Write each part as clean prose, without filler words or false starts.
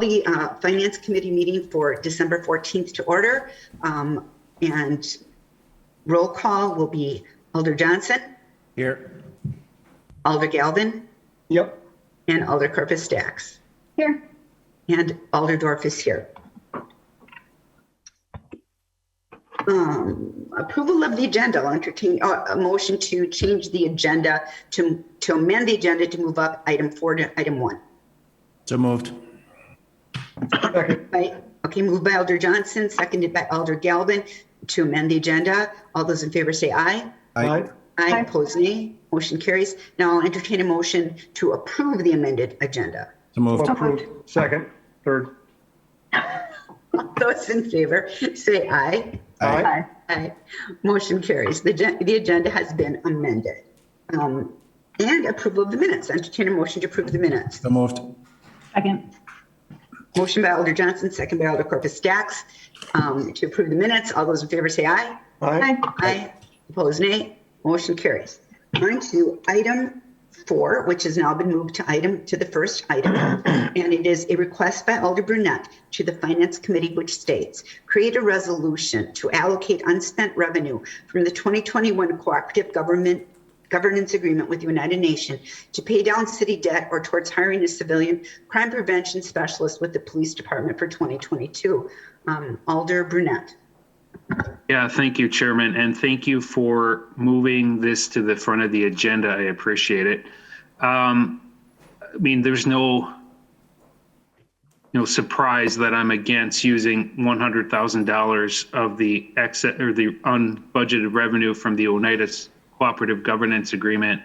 the Finance Committee meeting for December 14th to order. And roll call will be Alder Johnson. Here. Alder Galvin. Yep. And Alder Corpus Stacks. Here. And Alder Dorf is here. Approval of the agenda. I'll entertain a motion to change the agenda, to amend the agenda to move up item 4 to item 1. So moved. Second. Okay, moved by Alder Johnson, seconded by Alder Galvin to amend the agenda. All those in favor say aye. Aye. Aye. Opposed, nay. Motion carries. Now I'll entertain a motion to approve the amended agenda. So moved. Approved. Second. Third. All those in favor say aye. Aye. Aye. Motion carries. The agenda has been amended. And approval of the minutes. Entertain a motion to approve the minutes. So moved. Second. Motion by Alder Johnson, second by Alder Corpus Stacks to approve the minutes. All those in favor say aye. Aye. Aye. Opposed, nay. Motion carries. On to item 4, which has now been moved to the first item. And it is a request by Alder Brunette to the Finance Committee, which states, create a resolution to allocate unspent revenue from the 2021 Cooperative Governance Agreement with the United Nations to pay down city debt or towards hiring a civilian crime prevention specialist with the police department for 2022. Alder Brunette. Yeah, thank you, Chairman, and thank you for moving this to the front of the agenda. I appreciate it. I mean, there's no surprise that I'm against using $100,000 of the exit or the unbudgeted revenue from the Oneida Cooperative Governance Agreement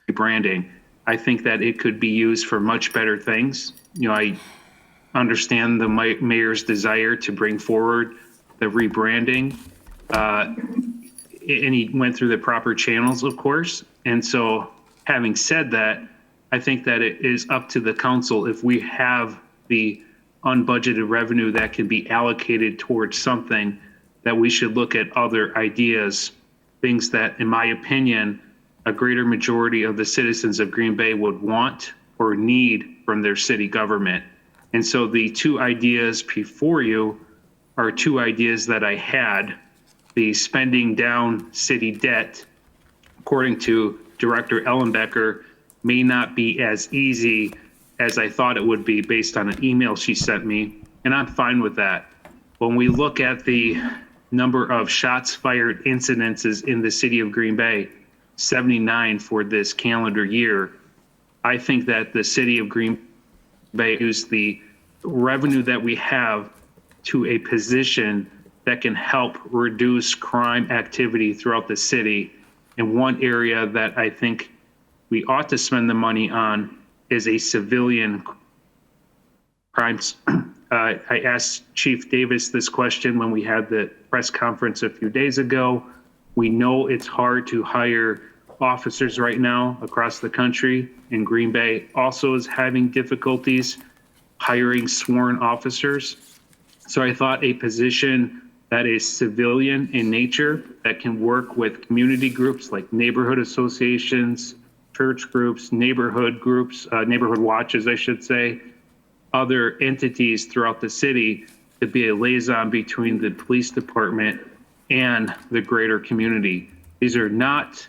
rebranding. I think that it could be used for much better things. I understand the mayor's desire to bring forward the rebranding, and he went through the proper channels, of course. And so having said that, I think that it is up to the council if we have the unbudgeted revenue that can be allocated towards something, that we should look at other ideas, things that, in my opinion, a greater majority of the citizens of Green Bay would want or need from their city government. And so the two ideas before you are two ideas that I had. The spending down city debt, according to Director Ellenbecker, may not be as easy as I thought it would be based on an email she sent me, and I'm fine with that. When we look at the number of shots fired incidences in the city of Green Bay, 79 for this calendar year, I think that the city of Green Bay use the revenue that we have to a position that can help reduce crime activity throughout the city. And one area that I think we ought to spend the money on is a civilian crimes. I asked Chief Davis this question when we had the press conference a few days ago. We know it's hard to hire officers right now across the country, and Green Bay also is having difficulties hiring sworn officers. So I thought a position that is civilian in nature, that can work with community groups like neighborhood associations, church groups, neighborhood watches, I should say, other entities throughout the city, to be a liaison between the police department and the greater community. These are not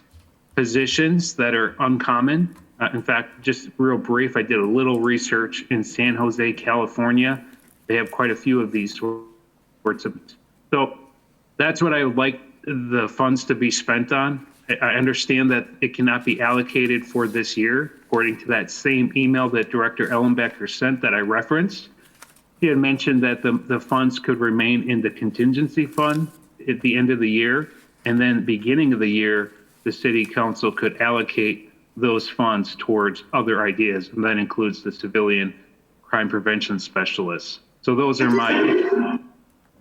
positions that are uncommon. In fact, just real brief, I did a little research in San Jose, California. They have quite a few of these sorts of. So that's what I would like the funds to be spent on. I understand that it cannot be allocated for this year, according to that same email that Director Ellenbecker sent that I referenced. He had mentioned that the funds could remain in the contingency fund at the end of the year, and then beginning of the year, the city council could allocate those funds towards other ideas, and that includes the civilian crime prevention specialists. So those are my.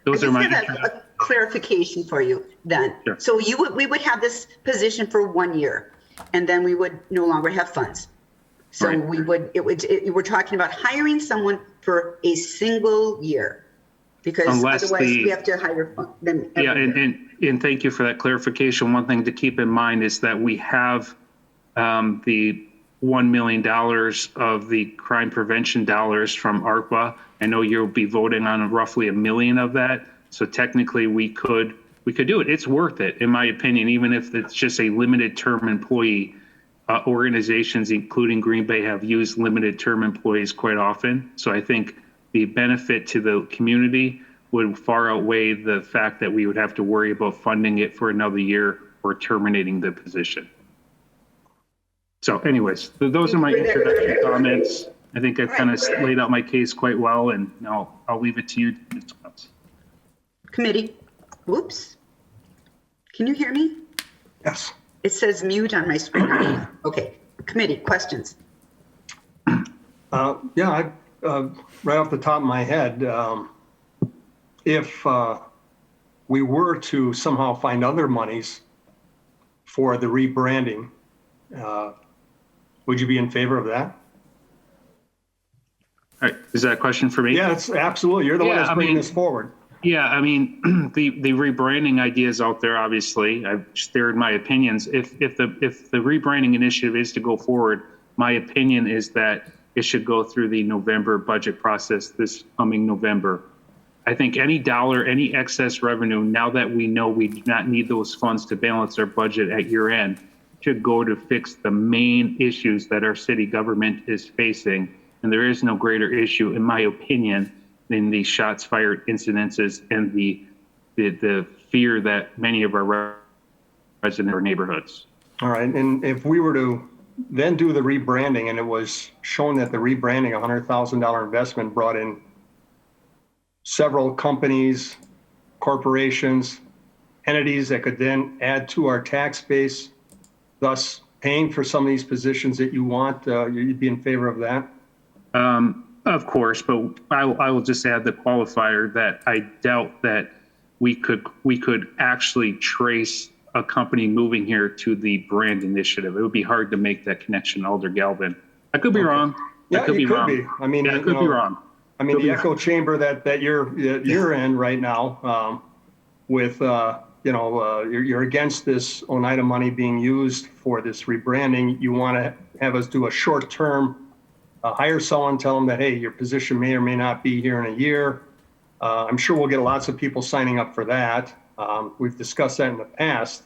A clarification for you then. Sure. So we would have this position for 1 year, and then we would no longer have funds. So right. We're talking about hiring someone for a single year, because Unless otherwise we have to hire them. Yeah, and thank you for that clarification. One thing to keep in mind is that we have the $1 million of the crime prevention dollars from ARPA. I know you'll be voting on roughly $1 million of that. So technically we could do it. It's worth it, in my opinion, even if it's just a limited term employee. Organizations, including Green Bay, have used limited term employees quite often. So I think the benefit to the community would far outweigh the fact that we would have to worry about funding it for another year or terminating the position. So anyways, those are my introductory comments. I think I've kind of laid out my case quite well, and now I'll leave it to you to discuss. Committee, whoops. Can you hear me? Yes. It says mute on my screen. Okay, committee, questions? Yeah, right off the top of my head, if we were to somehow find other monies for the rebranding, would you be in favor of that? All right, is that a question for me? Yeah, it's absolutely. You're the one that's bringing this forward. Yeah, I mean, the rebranding idea is out there, obviously. I've shared my opinions. If the rebranding initiative is to go forward, my opinion is that it should go through the November budget process this coming November. I think any excess revenue, now that we know we do not need those funds to balance our budget at year end, should go to fix the main issues that our city government is facing. And there is no greater issue, in my opinion, than the shots fired incidences and the fear that many of our residents in our neighborhoods. All right, and if we were to then do the rebranding, and it was shown that the rebranding, $100,000 investment, brought in several companies, corporations, entities that could then add to our tax base, thus paying for some of these positions that you want, you'd be in favor of that? Of course, but I will just add the qualifier that I doubt that we could actually trace a company moving here to the brand initiative. It would be hard to make that connection, Alder Galvin. I could be wrong. Yeah, I could be wrong. I mean, I could be wrong. I mean, the echo chamber that you're in right now, with you're against this Oneida money being used for this rebranding. You want to have us do a short term. Hire someone, tell them that, hey, your position may or may not be here in a year. I'm sure we'll get lots of people signing up for that. We've discussed that in the past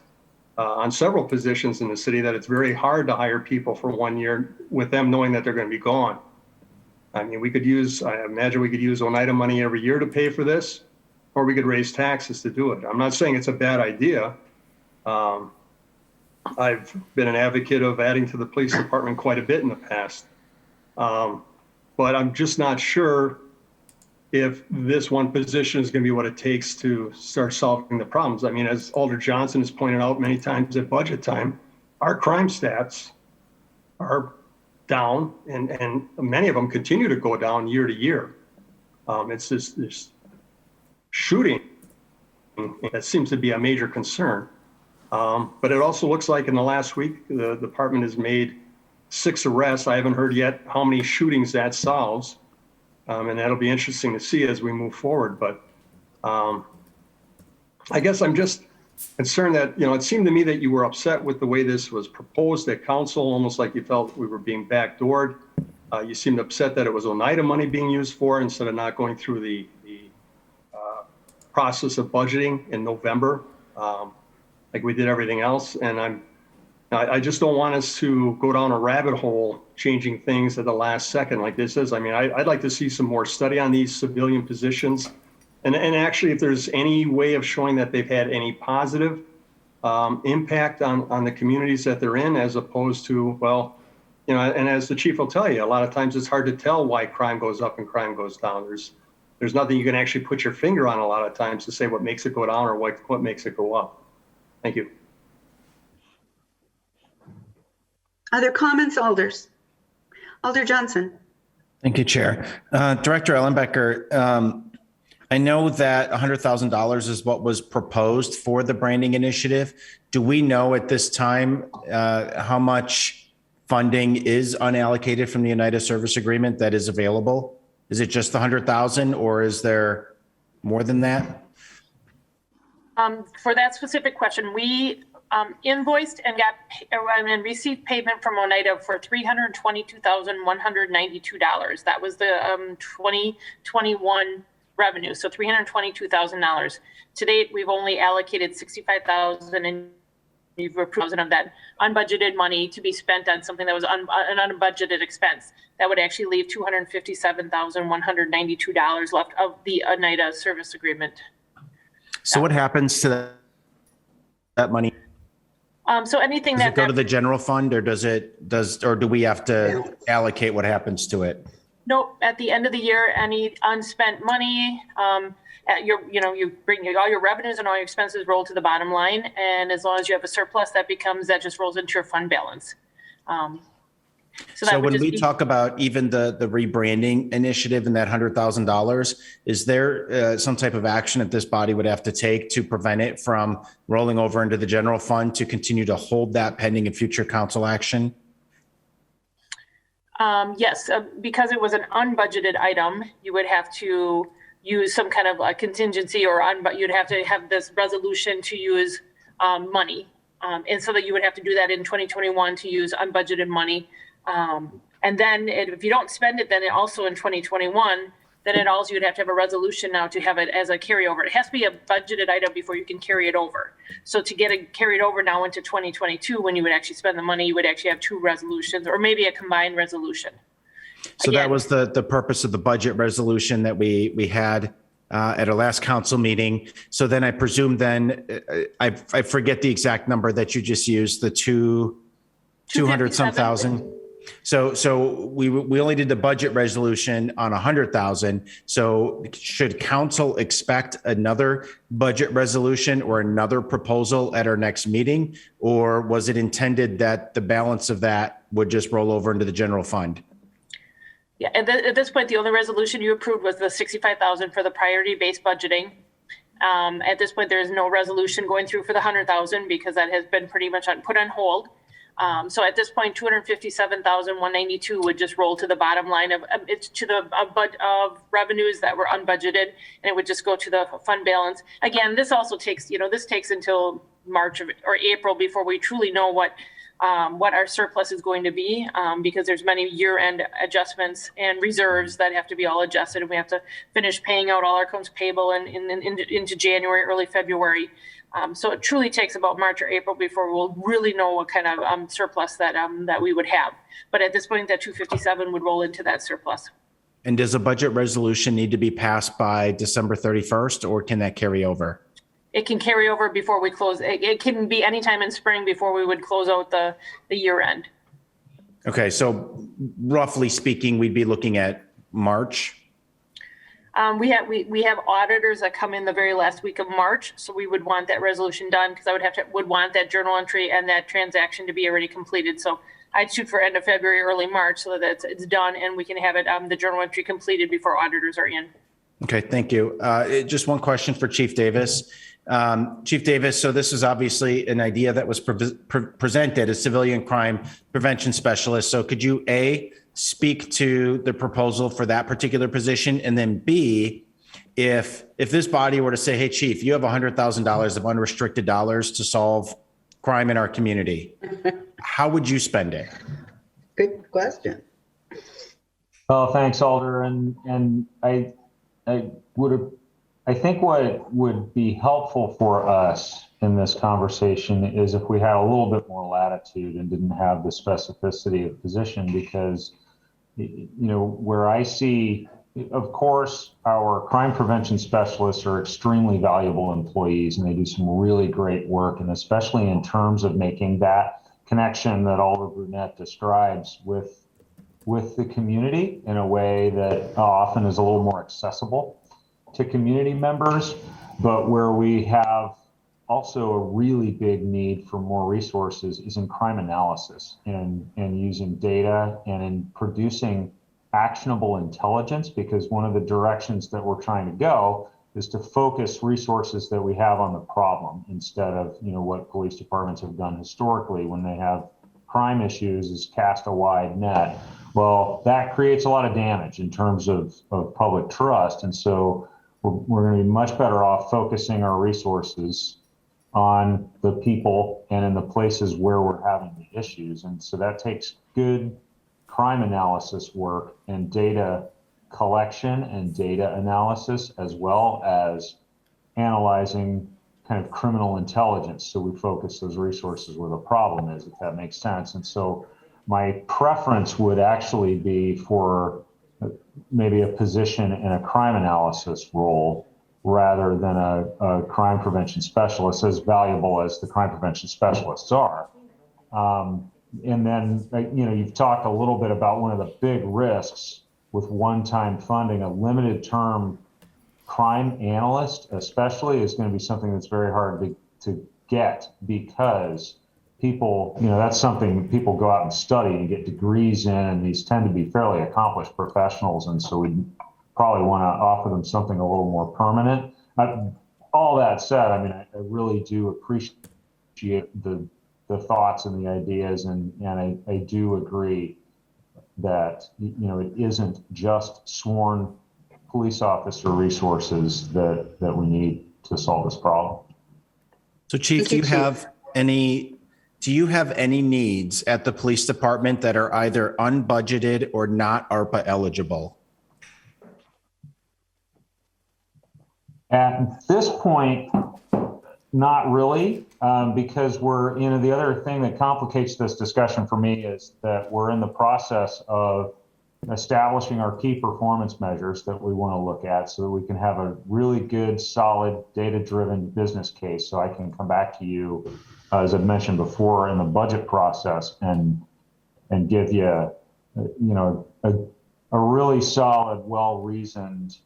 on several positions in the city, that it's very hard to hire people for 1 year with them knowing that they're going to be gone. I mean, I imagine we could use Oneida money every year to pay for this, or we could raise taxes to do it. I'm not saying it's a bad idea. I've been an advocate of adding to the police department quite a bit in the past. But I'm just not sure if this one position is going to be what it takes to start solving the problems. I mean, as Alder Johnson has pointed out many times at budget time, our crime stats are down, and many of them continue to go down year to year. It's this shooting that seems to be a major concern. But it also looks like in the last week, the department has made 6 arrests. I haven't heard yet how many shootings that solves. And that'll be interesting to see as we move forward. But I guess I'm just concerned that, it seemed to me that you were upset with the way this was proposed at council, almost like you felt we were being backdoored. You seemed upset that it was Oneida money being used for instead of not going through the process of budgeting in November, like we did everything else. And I just don't want us to go down a rabbit hole changing things at the last second like this is. I mean, I'd like to see some more study on these civilian positions. And actually, if there's any way of showing that they've had any positive impact on the communities that they're in, as opposed to, well, and as the chief will tell you, a lot of times it's hard to tell why crime goes up and crime goes down. There's nothing you can actually put your finger on a lot of times to say what makes it go down or what makes it go up. Thank you. Other comments, Alders? Alder Johnson. Thank you, Chair. Director Ellenbecker, I know that $100,000 is what was proposed for the branding initiative. Do we know at this time how much funding is unallocated from the Oneida Service Agreement that is available? Is it just the 100,000 or is there more than that? For that specific question, we invoiced and and received payment from Oneida for $322,192. That was the 2021 revenue, so $322,000. To date, we've only allocated $65,000, and you've approved of that unbudgeted money to be spent on something that was an unbudgeted expense. That would actually leave $257,192 left of the Oneida service agreement. So what happens to that money? So anything Does it go to the general fund, or or do we have to allocate what happens to it? Nope. At the end of the year, any unspent money, you bring all your revenues and all your expenses roll to the bottom line, and as long as you have a surplus, that just rolls into your fund balance. So when we talk about even the rebranding initiative and that $100,000, is there some type of action that this body would have to take to prevent it from rolling over into the general fund to continue to hold that pending in future council action? Yes, because it was an unbudgeted item, you would have to use some kind of a contingency, or you'd have to have this resolution to use money. And so that you would have to do that in 2021 to use unbudgeted money. And then if you don't spend it, then it also in 2021, then you'd have to have a resolution now to have it as a carryover. It has to be a budgeted item before you can carry it over. So to get it carried over now into 2022, when you would actually spend the money, you would actually have two resolutions, or maybe a combined resolution. So that was the purpose of the budget resolution that we had at our last council meeting. So then I presume I forget the exact number that you just used, the 200 some thousand. So we only did the budget resolution on 100,000. So should council expect another budget resolution or another proposal at our next meeting? Or was it intended that the balance of that would just roll over into the general fund? Yeah, at this point, the only resolution you approved was the $65,000 for the priority-based budgeting. At this point, there is no resolution going through for the $100,000 because that has been pretty much put on hold. So at this point, $257,192 would just roll to the bottom line of revenues that were unbudgeted, and it would just go to the fund balance. Again, this also takes until March or April before we truly know what our surplus is going to be, because there's many year-end adjustments and reserves that have to be all adjusted, and we have to finish paying out all our accounts payable into January, early February. So it truly takes about March or April before we'll really know what kind of surplus that we would have. But at this point, that 257 would roll into that surplus. And does a budget resolution need to be passed by December 31st, or can that carry over? It can carry over before we close. It can be anytime in spring before we would close out the year end. Okay, so roughly speaking, we'd be looking at March. We have auditors that come in the very last week of March, so we would want that resolution done because I would want that journal entry and that transaction to be already completed. So I'd shoot for end of February, early March, so that it's done and we can have it the journal entry completed before auditors are in. Okay, thank you. Just one question for Chief Davis. Chief Davis, so this is obviously an idea that was presented as civilian crime prevention specialist. So could you speak to the proposal for that particular position, and then B, if this body were to say, hey, Chief, you have $100,000 of unrestricted dollars to solve crime in our community, how would you spend it? Good question. Oh, thanks, Alder. And I think what would be helpful for us in this conversation is if we had a little bit more latitude and didn't have the specificity of position, because where I see, of course, our crime prevention specialists are extremely valuable employees and they do some really great work, and especially in terms of making that connection that Alder Brunette describes with the community in a way that often is a little more accessible to community members, but where we have also a really big need for more resources is in crime analysis and using data and in producing actionable intelligence, because one of the directions that we're trying to go is to focus resources that we have on the problem instead of what police departments have done historically when they have crime issues is cast a wide net. Well, that creates a lot of damage in terms of public trust. And so we're going to be much better off focusing our resources on the people and in the places where we're having the issues. And so that takes good crime analysis work and data collection and data analysis, as well as analyzing kind of criminal intelligence. So we focus those resources where the problem is, if that makes sense. And so my preference would actually be for maybe a position in a crime analysis role rather than a crime prevention specialist, as valuable as the crime prevention specialists are. And then, you've talked a little bit about one of the big risks with one-time funding. A limited term crime analyst especially is going to be something that's very hard to get, because people, that's something people go out and study and get degrees in, and these tend to be fairly accomplished professionals. And so we probably want to offer them something a little more permanent. All that said, I really do appreciate the thoughts and the ideas, and I do agree that, it isn't just sworn police officer resources that we need to solve this problem. So Chief, do you have any needs at the police department that are either unbudgeted or not ARPA eligible? At this point, not really, because we're, the other thing that complicates this discussion for me is that we're in the process of establishing our key performance measures that we want to look at, so that we can have a really good, solid, data-driven business case. So I can come back to you, as I've mentioned before, in the budget process and give you, a really solid, well-reasoned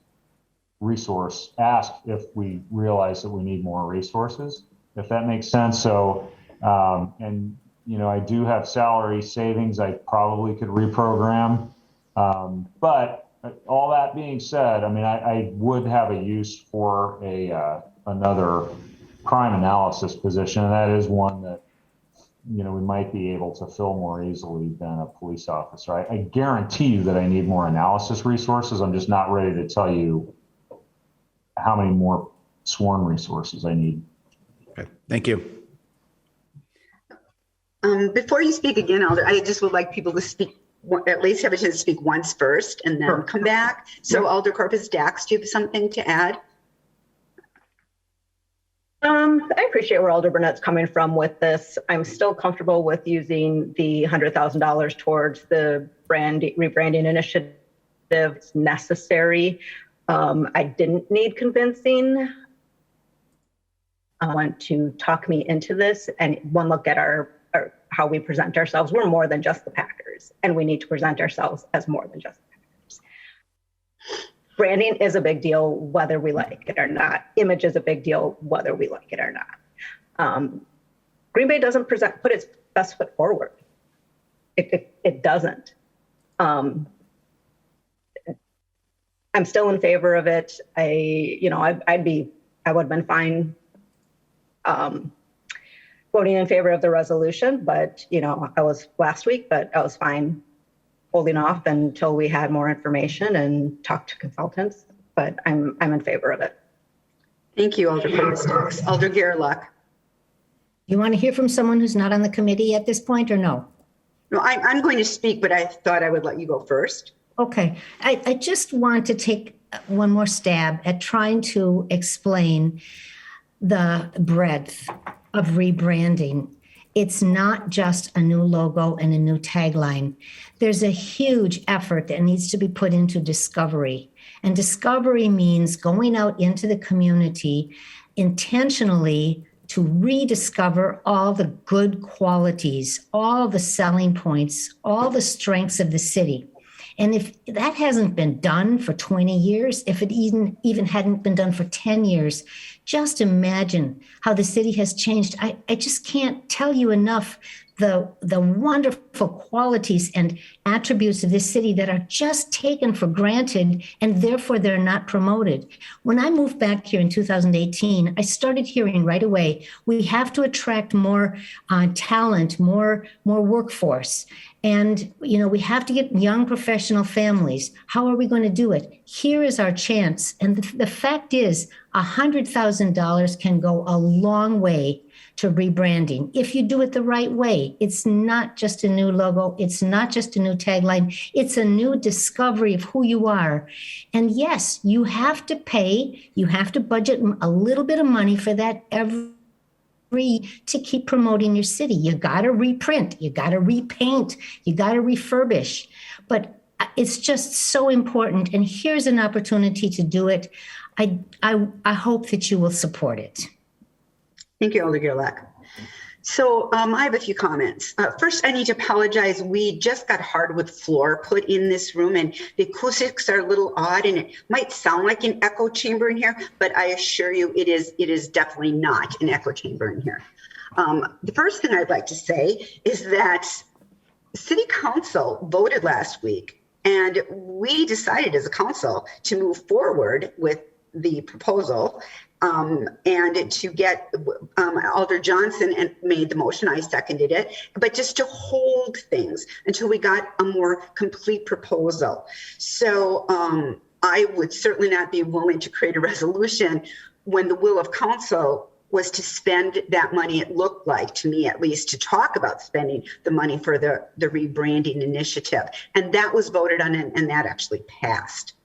resource ask if we realize that we need more resources, if that makes sense. So, I do have salary savings I probably could reprogram. But all that being said, I would have a use for another crime analysis position. And that is one that, we might be able to fill more easily than a police officer. I guarantee you that I need more analysis resources. I'm just not ready to tell you how many more sworn resources I need. Okay, thank you. Before you speak again, Alder, I just would like people to speak, at least have a chance to speak once first and then come back. So Alder Corpus Dax, do you have something to add? I appreciate where Alder Burnett's coming from with this. I'm still comfortable with using the $100,000 towards the rebranding initiative. It's necessary. I didn't need convincing. I want to talk me into this, and one look at our how we present ourselves. We're more than just the Packers, and we need to present ourselves as more than just the Packers. Branding is a big deal, whether we like it or not. Image is a big deal, whether we like it or not. Green Bay doesn't put its best foot forward. It doesn't. I'm still in favor of it. I would have been fine voting in favor of the resolution, but I was last week, but I was fine holding off until we had more information and talked to consultants. But I'm in favor of it. Thank you, Alder Corpus Dax. Alder Gerlach. You want to hear from someone who's not on the committee at this point, or no? No, I'm going to speak, but I thought I would let you go first. Okay. I just want to take one more stab at trying to explain the breadth of rebranding. It's not just a new logo and a new tagline. There's a huge effort that needs to be put into discovery. And discovery means going out into the community intentionally to rediscover all the good qualities, all the selling points, all the strengths of the city. And if that hasn't been done for 20 years, if it even hadn't been done for 10 years, just imagine how the city has changed. I just can't tell you enough the wonderful qualities and attributes of this city that are just taken for granted, and therefore they're not promoted. When I moved back here in 2018, I started hearing right away, we have to attract more talent, more workforce. And, we have to get young professional families. How are we going to do it? Here is our chance. And the fact is, $100,000 can go a long way to rebranding if you do it the right way. It's not just a new logo. It's not just a new tagline. It's a new discovery of who you are. And yes, you have to budget a little bit of money for that to keep promoting your city. You got to reprint, you got to repaint, you got to refurbish. But it's just so important. And here's an opportunity to do it. I hope that you will support it. Thank you, Alder Gerlach. So I have a few comments. First, I need to apologize. We just got hardwood floor put in this room and the acoustics are a little odd and it might sound like an echo chamber in here, but I assure you it is definitely not an echo chamber in here. The first thing I'd like to say is that City Council voted last week and we decided as a council to move forward with the proposal and to get Alder Johnson and made the motion, I seconded it, but just to hold things until we got a more complete proposal. So I would certainly not be willing to create a resolution when the will of council was to spend that money, it looked like to me at least, to talk about spending the money for the rebranding initiative. And that was voted on and that actually passed.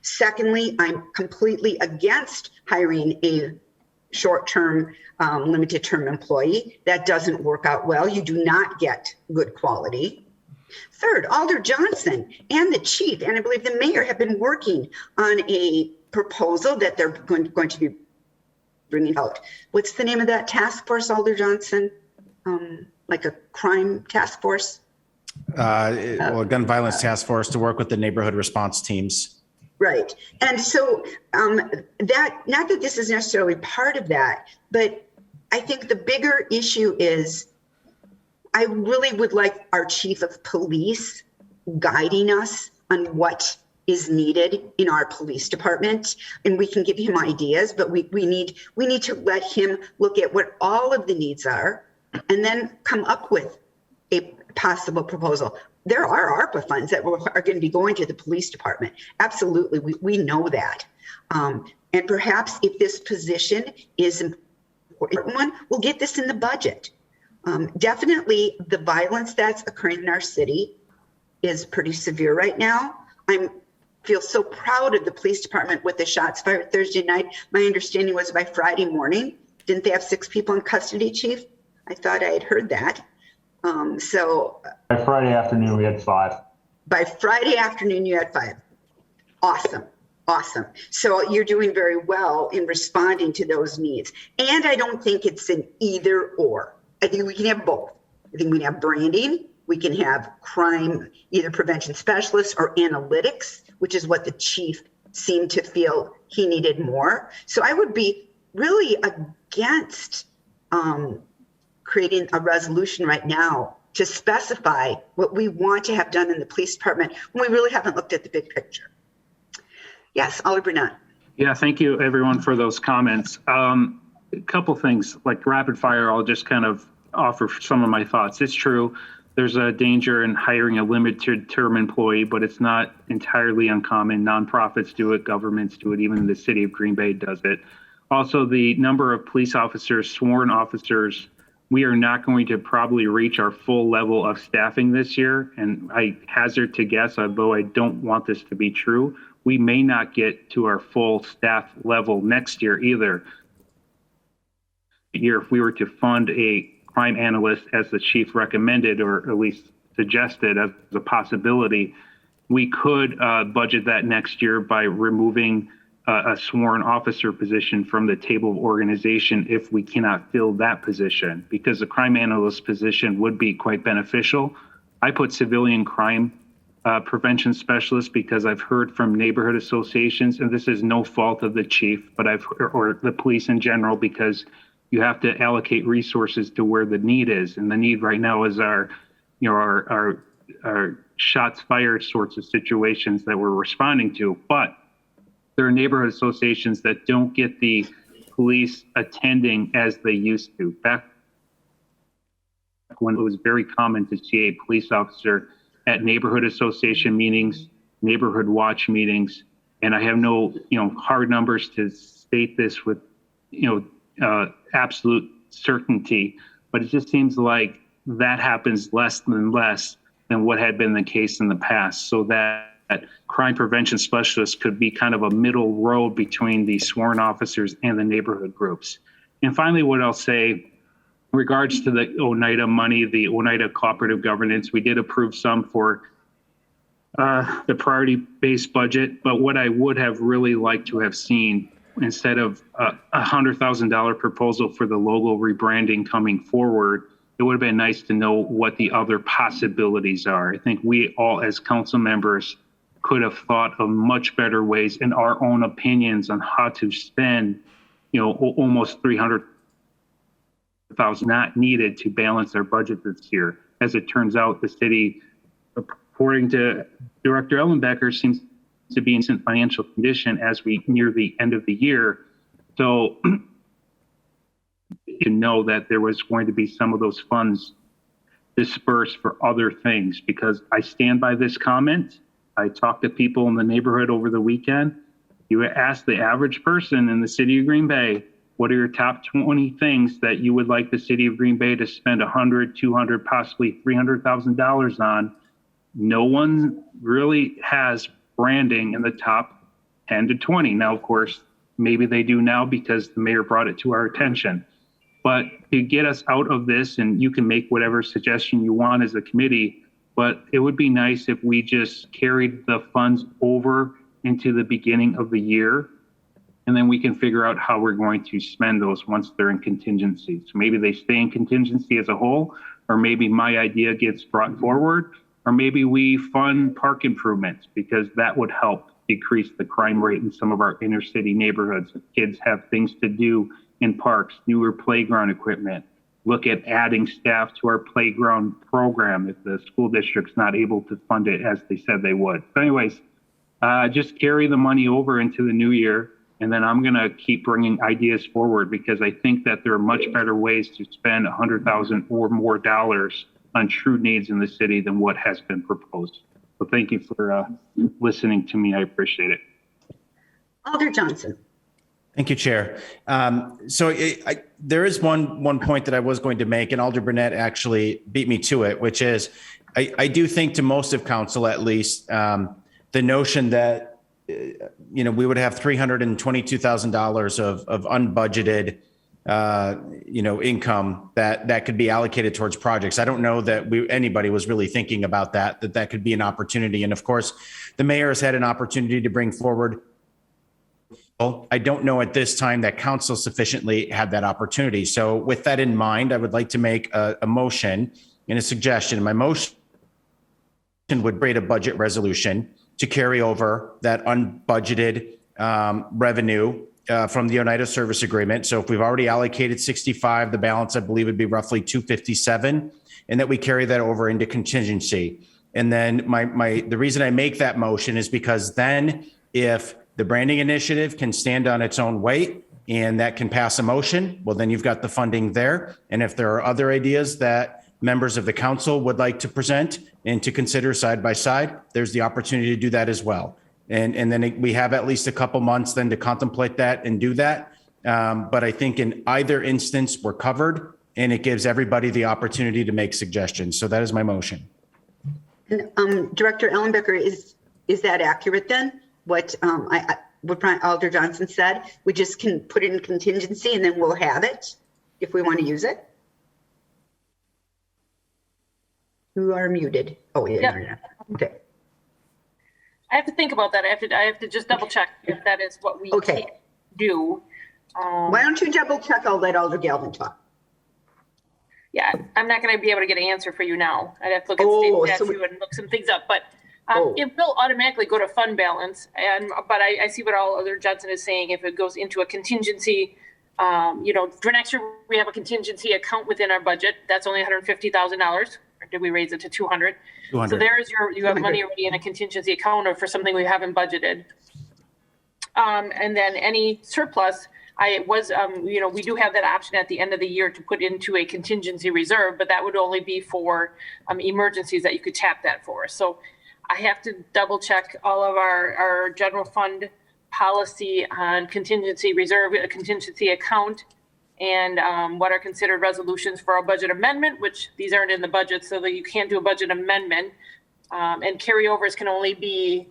Secondly, I'm completely against hiring a short-term, limited-term employee. That doesn't work out well. You do not get good quality. Third, Alder Johnson and the chief, and I believe the mayor, have been working on a proposal that they're going to be bringing out. What's the name of that task force, Alder Johnson? Like a crime task force? Well, a gun violence task force to work with the neighborhood response teams. Right. And so that, not that this is necessarily part of that, but I think the bigger issue is I really would like our chief of police guiding us on what is needed in our police department. And we can give him ideas, but we need to let him look at what all of the needs are and then come up with a possible proposal. There are ARPA funds that are going to be going to the police department. Absolutely, we know that. And perhaps if this position is an important one, we'll get this in the budget. Definitely the violence that's occurring in our city is pretty severe right now. I feel so proud of the police department with the shots fired Thursday night. My understanding was by Friday morning. Didn't they have 6 people in custody, Chief? I thought I had heard that. So by Friday afternoon, we had 5. By Friday afternoon, you had 5. Awesome. Awesome. So you're doing very well in responding to those needs. And I don't think it's an either or. I think we can have both. I think we can have branding. We can have crime, either prevention specialists or analytics, which is what the chief seemed to feel he needed more. So I would be really against creating a resolution right now to specify what we want to have done in the police department when we really haven't looked at the big picture. Yes, Alder Burnett. Yeah, thank you everyone for those comments. A couple things like rapid fire, I'll just kind of offer some of my thoughts. It's true, there's a danger in hiring a limited term employee, but it's not entirely uncommon. Nonprofits do it, governments do it, even the city of Green Bay does it. Also, the number of police officers, sworn officers, we are not going to probably reach our full level of staffing this year. And I hazard to guess, although I don't want this to be true, we may not get to our full staff level next year either. If we were to fund a crime analyst as the chief recommended, or at least suggested as a possibility, we could budget that next year by removing a sworn officer position from the table of organization if we cannot fill that position, because the crime analyst position would be quite beneficial. I put civilian crime prevention specialist because I've heard from neighborhood associations, and this is no fault of the chief, but or the police in general, because you have to allocate resources to where the need is. And the need right now is our shots fired sorts of situations that we're responding to. But there are neighborhood associations that don't get the police attending as they used to. Back when it was very common to see a police officer at neighborhood association meetings, neighborhood watch meetings, And I have no, hard numbers to state this with, absolute certainty, but it just seems like that happens less than what had been the case in the past. So that crime prevention specialists could be kind of a middle road between the sworn officers and the neighborhood groups. And finally, what I'll say, in regards to the Oneida money, the Oneida cooperative governance, we did approve some for the priority-based budget, but what I would have really liked to have seen, instead of a $100,000 proposal for the logo rebranding coming forward, it would have been nice to know what the other possibilities are. I think we all, as council members, could have thought of much better ways in our own opinions on how to spend, almost $300,000 not needed to balance our budget this year. As it turns out, the city, according to Director Ellenbecker, seems to be in financial condition as we near the end of the year. So you know that there was going to be some of those funds dispersed for other things, because I stand by this comment. I talked to people in the neighborhood over the weekend. You ask the average person in the city of Green Bay, what are your top 20 things that you would like the city of Green Bay to spend $100, $200, possibly $300,000 on? No one really has branding in the top 10 to 20. Now, of course, maybe they do now because the mayor brought it to our attention. But to get us out of this, and you can make whatever suggestion you want as a committee, but it would be nice if we just carried the funds over into the beginning of the year, and then we can figure out how we're going to spend those once they're in contingency. So maybe they stay in contingency as a whole, or maybe my idea gets brought forward, or maybe we fund park improvements, because that would help decrease the crime rate in some of our inner city neighborhoods. If kids have things to do in parks, newer playground equipment, look at adding staff to our playground program if the school district's not able to fund it as they said they would. So anyways, just carry the money over into the new year, and then I'm gonna keep bringing ideas forward, because I think that there are much better ways to spend $100,000 or more dollars on true needs in the city than what has been proposed. So thank you for listening to me. I appreciate it. Alder Johnson. Thank you, Chair. There is one point that I was going to make, and Alder Burnett actually beat me to it, which is I do think, to most of council at least, the notion that we would have $322,000 of unbudgeted income that could be allocated towards projects. I don't know that anybody was really thinking about that could be an opportunity. And of course, the mayor has had an opportunity to bring forward. I don't know at this time that council sufficiently had that opportunity. So with that in mind, I would like to make a motion and a suggestion. My motion would create a budget resolution to carry over that unbudgeted revenue from the Oneida service agreement. So if we've already allocated 65, the balance, I believe, would be roughly 257, and that we carry that over into contingency. And then the reason I make that motion is because then if the branding initiative can stand on its own weight and that can pass a motion, well, then you've got the funding there. And if there are other ideas that members of the council would like to present and to consider side by side, there's the opportunity to do that as well. And then we have at least a couple months then to contemplate that and do that. But I think in either instance, we're covered, and it gives everybody the opportunity to make suggestions. So that is my motion. And, Director Ellenbecker, is that accurate then? What Alder Johnson said, we just can put it in contingency and then we'll have it if we want to use it? You are muted. Oh, yeah. Yep. Okay. I have to think about that. I have to just double check if that is what we can do. Why don't you double check? I'll let Alder Galvin talk. Yeah, I'm not going to be able to get an answer for you now. I'd have to look at state statute and look some things up, but it will automatically go to fund balance. But I see what Alder Johnson is saying. If it goes into a contingency, for next year, we have a contingency account within our budget. That's only $150,000. Or did we raise it to 200? 200. So there's you have money already in a contingency account or for something we haven't budgeted. And then any surplus, we do have that option at the end of the year to put into a contingency reserve, but that would only be for emergencies that you could tap that for. So I have to double check all of our general fund policy on contingency reserve, a contingency account, and what are considered resolutions for a budget amendment, which these aren't in the budget, so that you can't do a budget amendment. And carryovers can only be,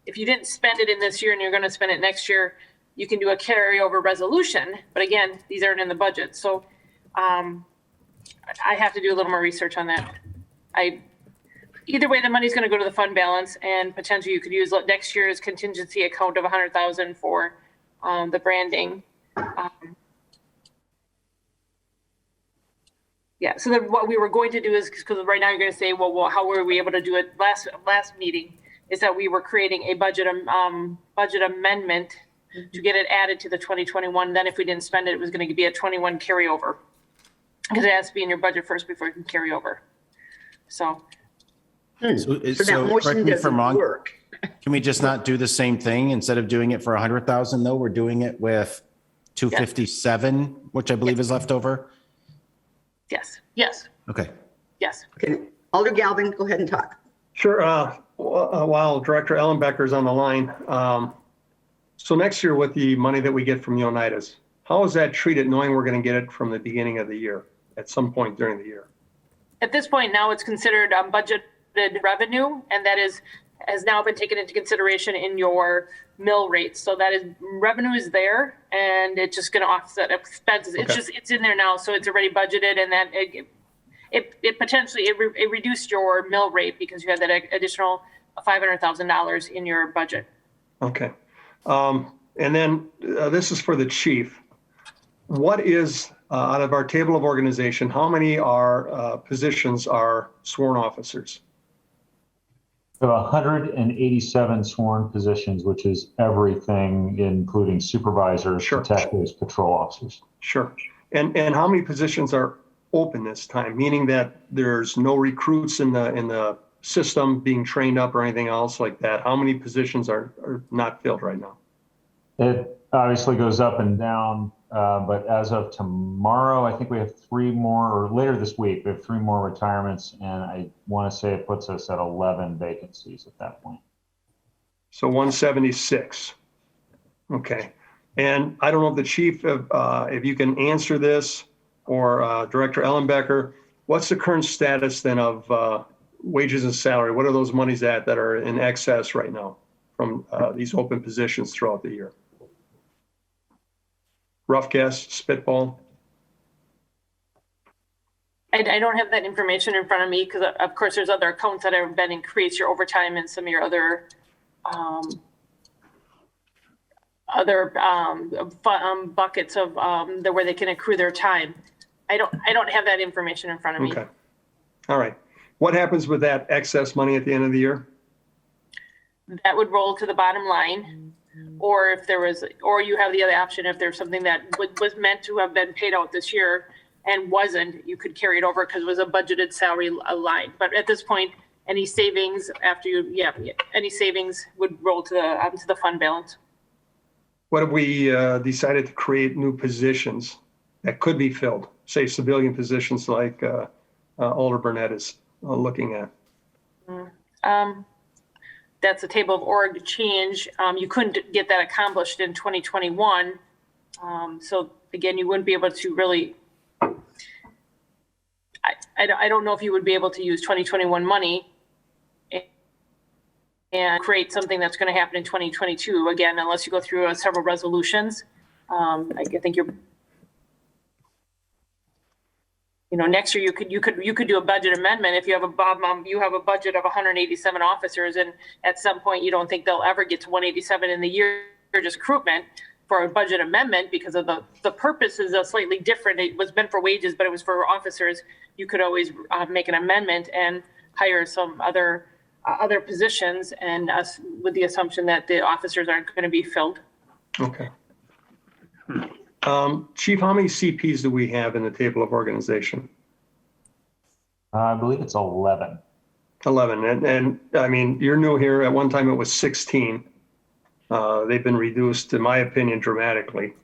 if you didn't spend it in this year and you're going to spend it next year, you can do a carryover resolution. But again, these aren't in the budget. So I have to do a little more research on that. Either way, the money's going to go to the fund balance, and potentially you could use next year's contingency account of 100,000 for the branding. Yeah, so then what we were going to do is, because right now you're going to say, well, how were we able to do it last meeting, is that we were creating a budget amendment to get it added to the 2021. Then if we didn't spend it, it was going to be a 21 carryover, because it has to be in your budget first before you can carry over. So So that correct motion me if I'm doesn't wrong. work. Can we just not do the same thing? Instead of doing it for 100,000 though, we're doing it with 257, which I believe is left over? Yes. Okay. Yes. Okay, Alder Galvin, go ahead and talk. Sure. While Director Ellenbecker's on the line, so next year with the money that we get from Unitas, how is that treated, knowing we're going to get it from the beginning of the year, at some point during the year? At this point now, it's considered budgeted revenue, and that has now been taken into consideration in your mill rates. So that is, revenue is there, and it's just going to offset expenses. Okay. It's in there now, so it's already budgeted, and that it potentially reduced your mill rate because you had that additional $500,000 in your budget. Okay. And then this is for the chief. What is, out of our table of organization, how many positions are sworn officers? We have 187 sworn positions, which is everything, including supervisors, Sure. detectives, patrol officers. Sure. And how many positions are open this time, meaning that there's no recruits in the system being trained up or anything else like that? How many positions are not filled right now? It obviously goes up and down, but as of tomorrow, I think we have 3 more, or later this week, we have 3 more retirements, and I want to say it puts us at 11 vacancies at that point. So 176. Okay. And I don't know if the chief, if you can answer this, or Director Ellenbecker, what's the current status then of wages and salary? What are those monies that are in excess right now from these open positions throughout the year? Rough guess, spitball. I don't have that information in front of me because, of course, there's other accounts that have been increased, your overtime and some of your other buckets of where they can accrue their time. I don't have that information in front of me. Okay. All right. What happens with that excess money at the end of the year? That would roll to the bottom line. Or if there was, or you have the other option, if there's something that was meant to have been paid out this year and wasn't, you could carry it over because it was a budgeted salary line. But at this point, any savings any savings would roll to the fund balance. What if we decided to create new positions that could be filled, say civilian positions like Alder Burnett is looking at? That's a table of org change. You couldn't get that accomplished in 2021. So again, you wouldn't be able to really, I don't know if you would be able to use 2021 money and create something that's going to happen in 2022 again, unless you go through several resolutions. I think next year you could do a budget amendment if you have a budget of 187 officers, and at some point you don't think they'll ever get to 187 in the year, just recruitment for a budget amendment because of the purpose is slightly different. It was meant for wages, but it was for officers. You could always make an amendment and hire some other positions, and with the assumption that the officers aren't going to be filled. Okay. Chief, how many CPs do we have in the table of organization? I believe it's 11. 11. And I mean, you're new here. At one time it was 16. They've been reduced, in my opinion, dramatically.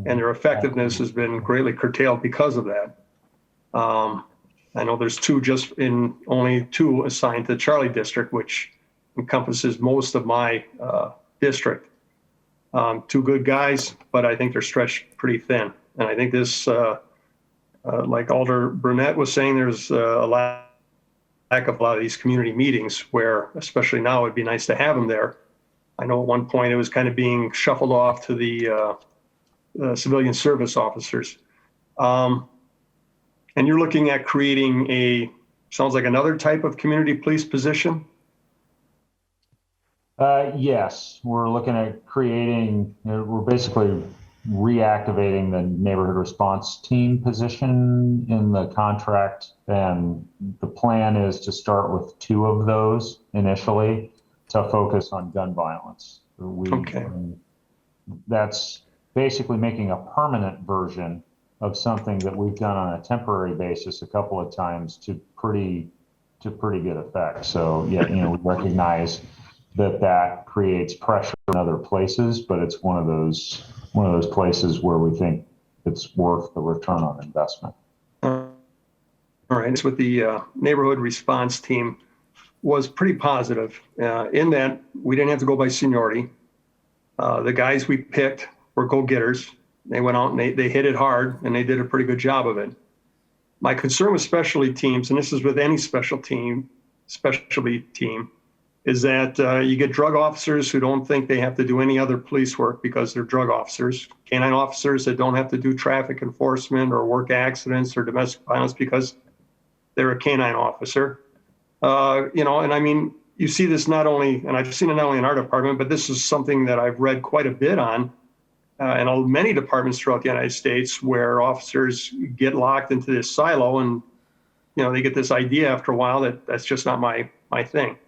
And their effectiveness has been greatly curtailed because of that. I know there's only two assigned to Charlie District, which encompasses most of my district. Two good guys, but I think they're stretched pretty thin. And I think this, like Alder Brunette was saying, there's a lack of a lot of these community meetings where, especially now, it'd be nice to have them there. I know at one point it was kind of being shuffled off to the civilian service officers. And you're looking at creating sounds like another type of community police position? Yes, we're looking at creating, we're basically reactivating the neighborhood response team position in the contract. And the plan is to start with 2 of those initially to focus on gun violence. Okay. That's basically making a permanent version of something that we've done on a temporary basis a couple of times to pretty good effect. So yeah, we recognize that creates pressure in other places, but it's one of those places where we think it's worth the return on investment. All right. It's with the neighborhood response team was pretty positive in that we didn't have to go by seniority. The guys we picked were go-getters. They went out and they hit it hard, and they did a pretty good job of it. My concern with specialty teams, and this is with any specialty team, is that you get drug officers who don't think they have to do any other police work because they're drug officers, canine officers that don't have to do traffic enforcement or work accidents or domestic violence because they're a canine officer. And I mean, you see this not only, and I've seen it not only in our department, but this is something that I've read quite a bit on in many departments throughout the United States where officers get locked into this silo and, they get this idea after a while that that's just not my thing.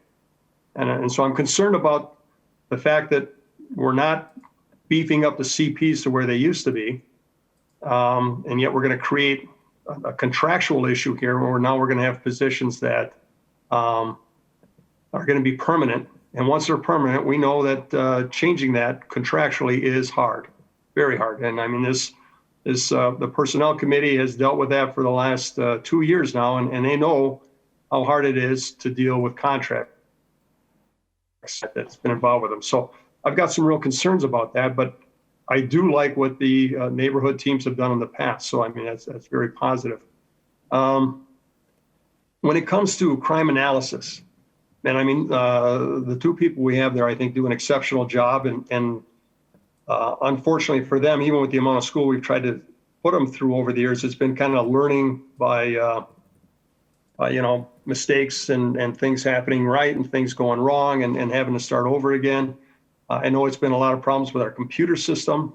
And so I'm concerned about the fact that we're not beefing up the CPs to where they used to be. And yet we're going to create a contractual issue here where now we're going to have positions that are going to be permanent. And once they're permanent, we know that changing that contractually is hard, very hard. And I mean, the personnel committee has dealt with that for the last 2 years now, and they know how hard it is to deal with contracts that's been involved with them. So I've got some real concerns about that, but I do like what the neighborhood teams have done in the past. So I mean, that's very positive. When it comes to crime analysis, and I mean, the 2 people we have there, I think, do an exceptional job. And unfortunately for them, even with the amount of school we've tried to put them through over the years, it's been kind of learning by, mistakes and things happening right and things going wrong and having to start over again. I know it's been a lot of problems with our computer system.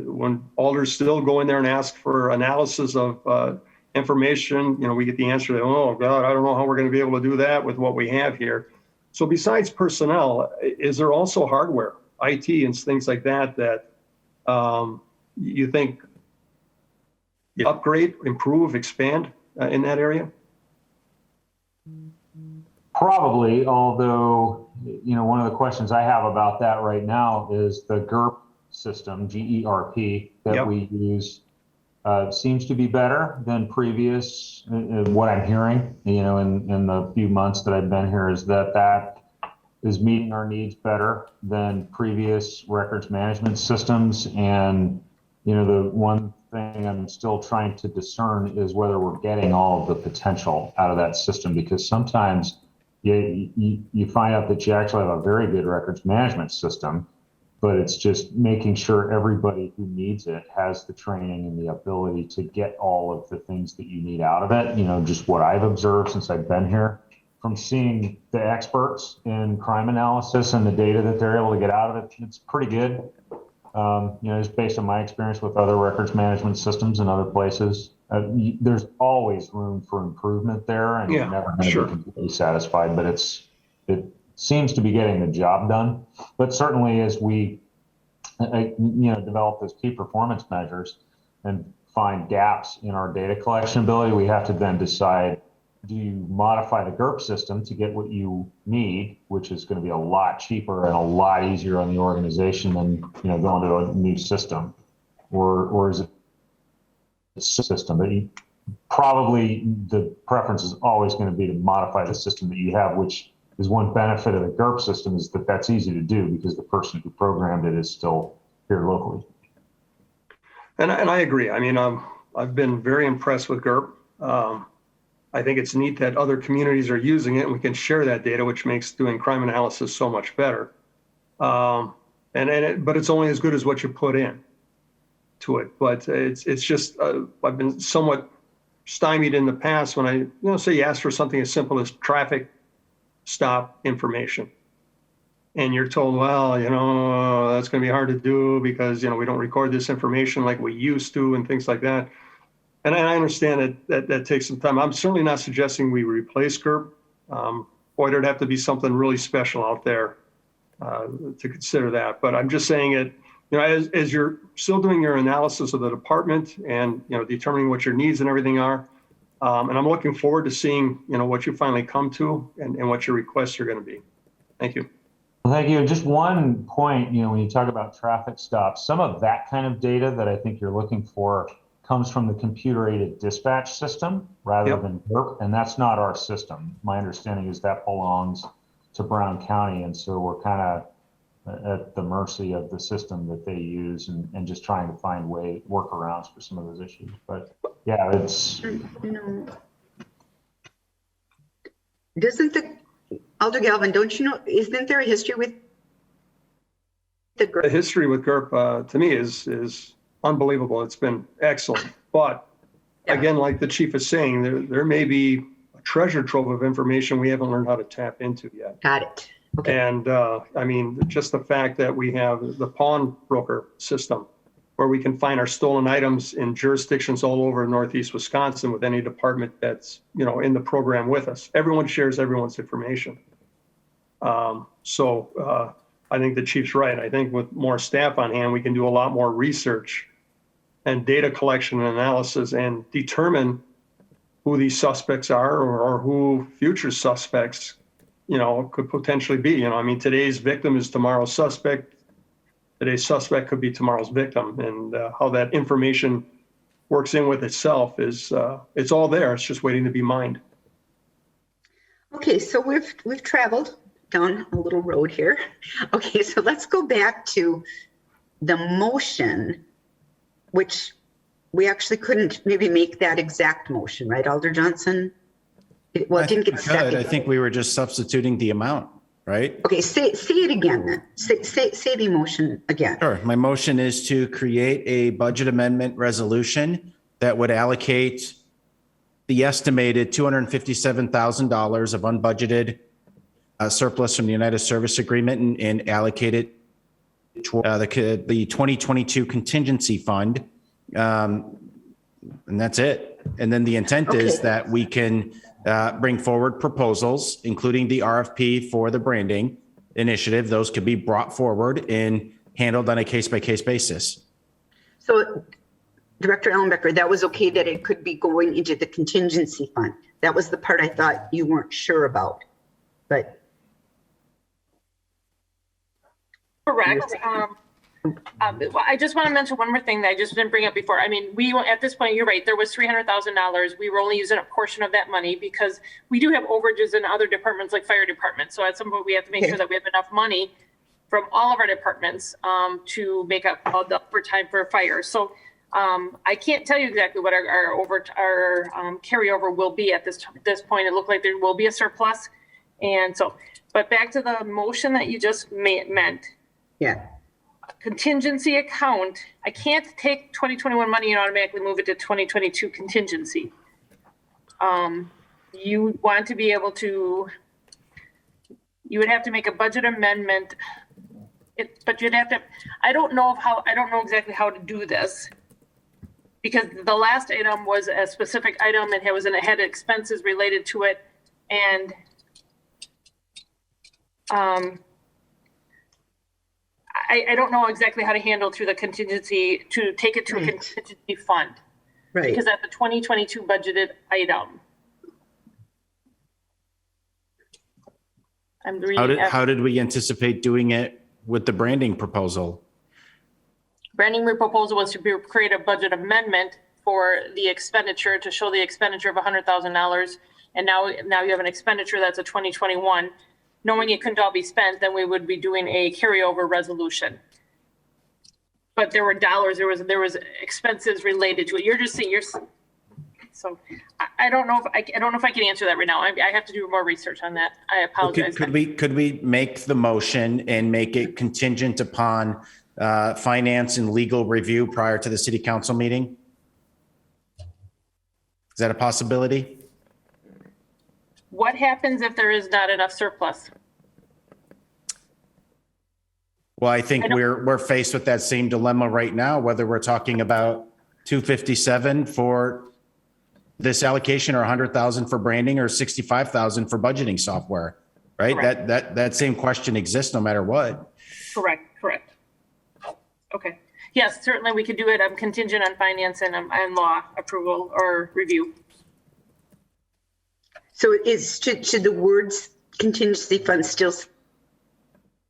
When alders still go in there and ask for analysis of information, we get the answer that, oh God, I don't know how we're going to be able to do that with what we have here. So besides personnel, is there also hardware, IT and things like that you think you upgrade, improve, expand in that area? Probably, although, one of the questions I have about that right now is the GERP system, GERP, that we use seems to be better than previous. What I'm hearing, in the few months that I've been here is that is meeting our needs better than previous records management systems. And, the one thing I'm still trying to discern is whether we're getting all of the potential out of that system, because sometimes you find out that you actually have a very good records management system, but it's just making sure everybody who needs it has the training and the ability to get all of the things that you need out of it. Just what I've observed since I've been here, from seeing the experts in crime analysis and the data that they're able to get out of it, it's pretty good. Just based on my experience with other records management systems in other places, there's always room for improvement there, and you're never going to be completely satisfied, but it seems to be getting the job done. But certainly as we develop those key performance measures and find gaps in our data collection ability, we have to then decide, do you modify the GERP system to get what you need, which is going to be a lot cheaper and a lot easier on the organization than going to a new system, or is it a system? But probably the preference is always going to be to modify the system that you have, which is one benefit of the GURP system is that that's easy to do because the person who programmed it is still here locally. And I agree. I mean, I've been very impressed with GURP. I think it's neat that other communities are using it and we can share that data, which makes doing crime analysis so much better. But it's only as good as what you put in to it. But it's just, I've been somewhat stymied in the past when say you ask for something as simple as traffic stop information. And you're told, well, that's going to be hard to do because, we don't record this information like we used to and things like that. And I understand that takes some time. I'm certainly not suggesting we replace GURP. Boy, there'd have to be something really special out there to consider that. But I'm just saying it, as you're still doing your analysis of the department and, determining what your needs and everything are. And I'm looking forward to seeing, what you finally come to and what your requests are going to be. Thank you. Well, thank you. Just one point, when you talk about traffic stops, some of that kind of data that I think you're looking for comes from the computer-aided dispatch system rather than GURP, and that's not our system. My understanding is that belongs to Brown County, and so we're kind of at the mercy of the system that they use and just trying to find workarounds for some of those issues. But yeah, it's... Alder Galvin, don't you know, isn't there a history with the GURP? The history with GURP, to me, is unbelievable. It's been excellent. But again, like the chief is saying, there may be a treasure trove of information we haven't learned how to tap into yet. Got it. Okay. And I mean, just the fact that we have the pawnbroker system where we can find our stolen items in jurisdictions all over Northeast Wisconsin with any department that's, in the program with us. Everyone shares everyone's information. So I think the chief's right. I think with more staff on hand, we can do a lot more research and data collection and analysis and determine who these suspects are or who future suspects, could potentially be. I mean, today's victim is tomorrow's suspect. Today's suspect could be tomorrow's victim, and how that information works in with itself is it's all there. It's just waiting to be mined. Okay, so we've traveled down a little road here. Okay, so let's go back to the motion, which we actually couldn't maybe make that exact motion, right, Alder Johnson? It didn't get seconded. I think we were just substituting the amount, right? Okay, say it again then. Say the motion again. Sure. My motion is to create a budget amendment resolution that would allocate the estimated $257,000 of unbudgeted surplus from the United Service Agreement and allocate it to the 2022 contingency fund. And that's it. And then the intent is that we can bring forward proposals, including the RFP for the branding initiative. Those could be brought forward and handled on a case-by-case basis. So, Director Ellenbecker, that was okay that it could be going into the contingency fund. That was the part I thought you weren't sure about, but. Correct. I just want to mention one more thing that I just didn't bring up before. I mean, at this point, you're right, there was $300,000. We were only using a portion of that money because we do have overages in other departments like fire department. So at some point we have to make sure that we have enough money from all of our departments to make up all the overtime for fire. So I can't tell you exactly what our carryover will be at this point. It looked like there will be a surplus. And so, but back to the motion that you just meant. Yeah. Contingency account, I can't take 2021 money and automatically move it to 2022 contingency. You want to be able to, you would have to make a budget amendment, but you'd have to, I don't know exactly how to do this because the last item was a specific item and it had expenses related to it. And I don't know exactly how to handle through the contingency to take it to a contingency fund. Right. Because that's a 2022 budgeted item. I'm reading. How did we anticipate doing it with the branding proposal? Branding proposal was to create a budget amendment for the expenditure to show the expenditure of $100,000. And now you have an expenditure that's a 2021. knowing it couldn't all be spent, then we would be doing a carryover resolution. But there were dollars, there was expenses related to it. You're just saying so I don't know if I don't know if I can answer that right now. I have to do more research on that. I apologize. Could we make the motion and make it contingent upon finance and legal review prior to the city council meeting? Is that a possibility? What happens if there is not enough surplus? Well, I think we're faced with that same dilemma right now, whether we're talking about 257 for this allocation or 100,000 for branding or 65,000 for budgeting software, right? Correct. That same question exists no matter what. Correct. Okay. Yes, certainly we could do it. I'm contingent on finance and law approval or review. So should the words contingency fund still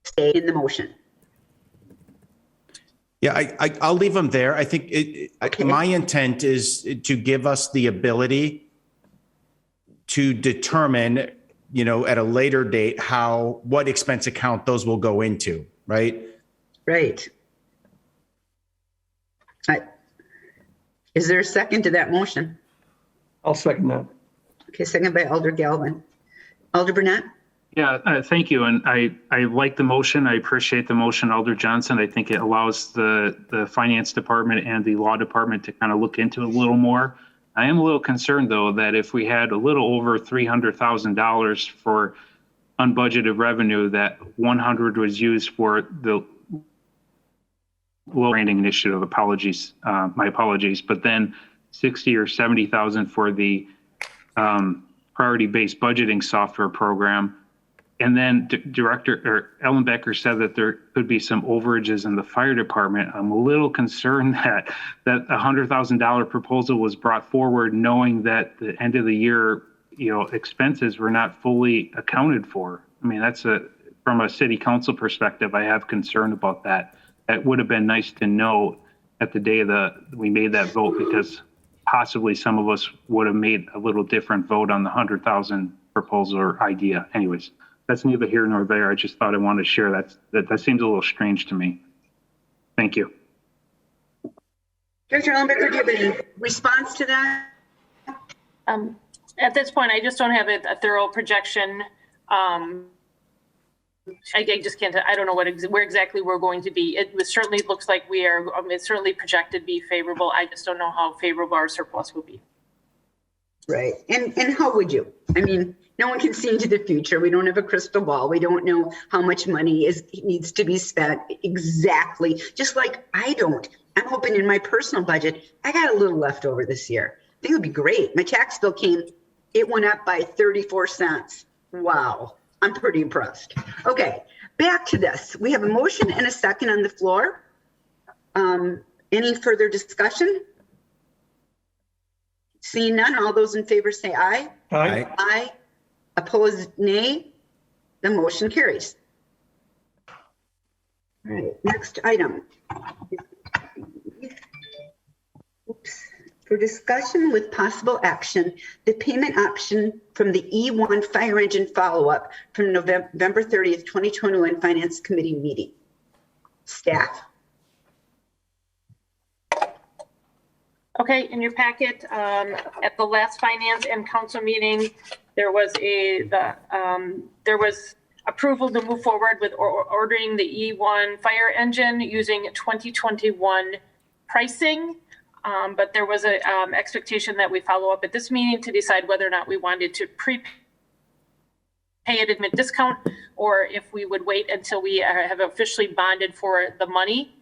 stay in the motion? Yeah, I'll leave them there. I think Okay. my intent is to give us the ability to determine, at a later date, what expense account those will go into, right? Right. Is there a second to that motion? I'll second that. Okay, second by Alder Galvin. Alder Burnett? Yeah, thank you. And I like the motion. I appreciate the motion, Alder Johnson. I think it allows the finance department and the law department to kind of look into it a little more. I am a little concerned, though, that if we had a little over $300,000 for unbudgeted revenue, that 100 was used for the low branding initiative. My apologies. But then 60 or 70,000 for the priority-based budgeting software program. And then Director Ellenbecker said that there could be some overages in the fire department. I'm a little concerned that $100,000 proposal was brought forward knowing that the end of the year, expenses were not fully accounted for. I mean, from a city council perspective, I have concern about that. That would have been nice to know at the day we made that vote, because possibly some of us would have made a little different vote on the 100,000 proposal or idea. Anyways, that's neither here nor there. I just thought I wanted to share that seems a little strange to me. Thank you. Director Ellenbecker, do you have any response to that? At this point, I just don't have a thorough projection. I just can't. I don't know where exactly we're going to be. It certainly looks like we are. It's certainly projected to be favorable. I just don't know how favorable our surplus will be. Right. And how would you? I mean, no one can see into the future. We don't have a crystal ball. We don't know how much money needs to be spent exactly. Just like I don't. I'm hoping in my personal budget, I got a little left over this year. I think it would be great. My tax bill it went up by 34 cents. Wow. I'm pretty impressed. Okay, back to this. We have a motion and a second on the floor. Any further discussion? Seeing none, all those in favor say aye. Aye. Aye. Opposed, nay. The motion carries. All right, next item. Oops. For discussion with possible action, the payment option from the E1 fire engine follow-up from November 30th, 2021 Finance Committee meeting. Staff. Okay, in your packet, at the last finance and council meeting, there was approval to move forward with ordering the E1 fire engine using 2021 pricing. But there was a expectation that we follow up at this meeting to decide whether or not we wanted to prepay it admit discount, or if we would wait until we have officially bonded for the money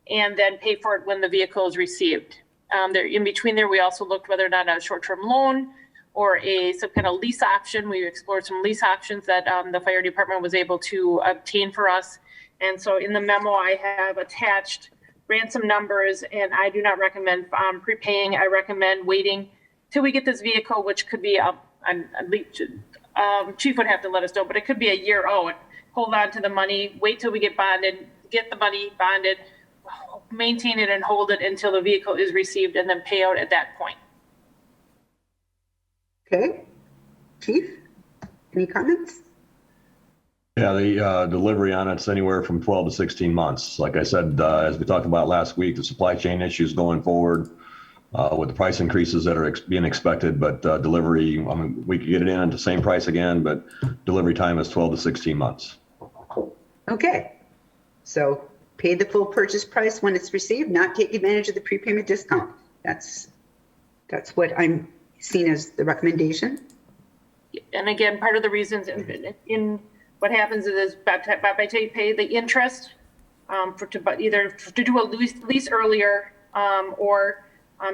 and then pay for it when the vehicle is received. In between there, we also looked whether or not a short-term loan or some kind of lease option. We explored some lease options that the fire department was able to obtain for us. And so in the memo, I have attached ransom numbers, and I do not recommend prepaying. I recommend waiting till we get this vehicle, which could be Chief would have to let us know, but it could be a year out. Hold on to the money, wait till we get bonded, get the money bonded, maintain it and hold it until the vehicle is received, and then pay out at that point. Okay. Chief, any comments? Yeah, the delivery on it's anywhere from 12 to 16 months. Like I said, as we talked about last week, the supply chain issues going forward with the price increases that are being expected, but delivery, I mean, we could get it in at the same price again, but delivery time is 12 to 16 months. Okay. So pay the full purchase price when it's received, not take advantage of the prepayment discount. That's what I'm seeing as the recommendation. And again, part of the reasons in what happens is by pay the interest either to do a lease earlier or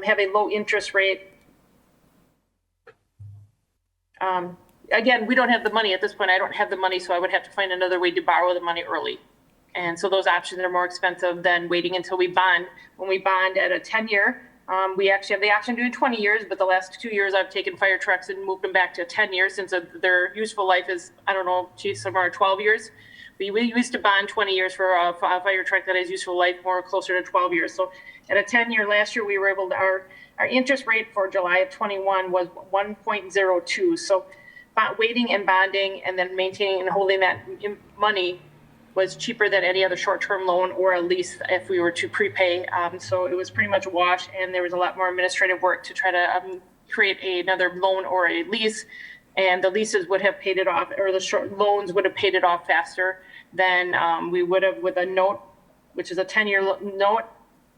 have a low interest rate. Again, we don't have the money at this point. I don't have the money, so I would have to find another way to borrow the money early. And so those options are more expensive than waiting until we bond. When we bond at a 10-year, we actually have the option to do 20 years, but the last 2 years I've taken fire trucks and moved them back to 10 years since their useful life is, I don't know, somewhere 12 years. We used to bond 20 years for a fire truck that has useful life more closer to 12 years. So at a 10-year last year, we were able to, our interest rate for July of 21 was 1.02. So waiting and bonding and then maintaining and holding that money was cheaper than any other short-term loan or a lease if we were to prepay. So it was pretty much a wash, and there was a lot more administrative work to try to create another loan or a lease. And the leases would have paid it off, or the short loans would have paid it off faster than we would have with a note, which is a 10-year note,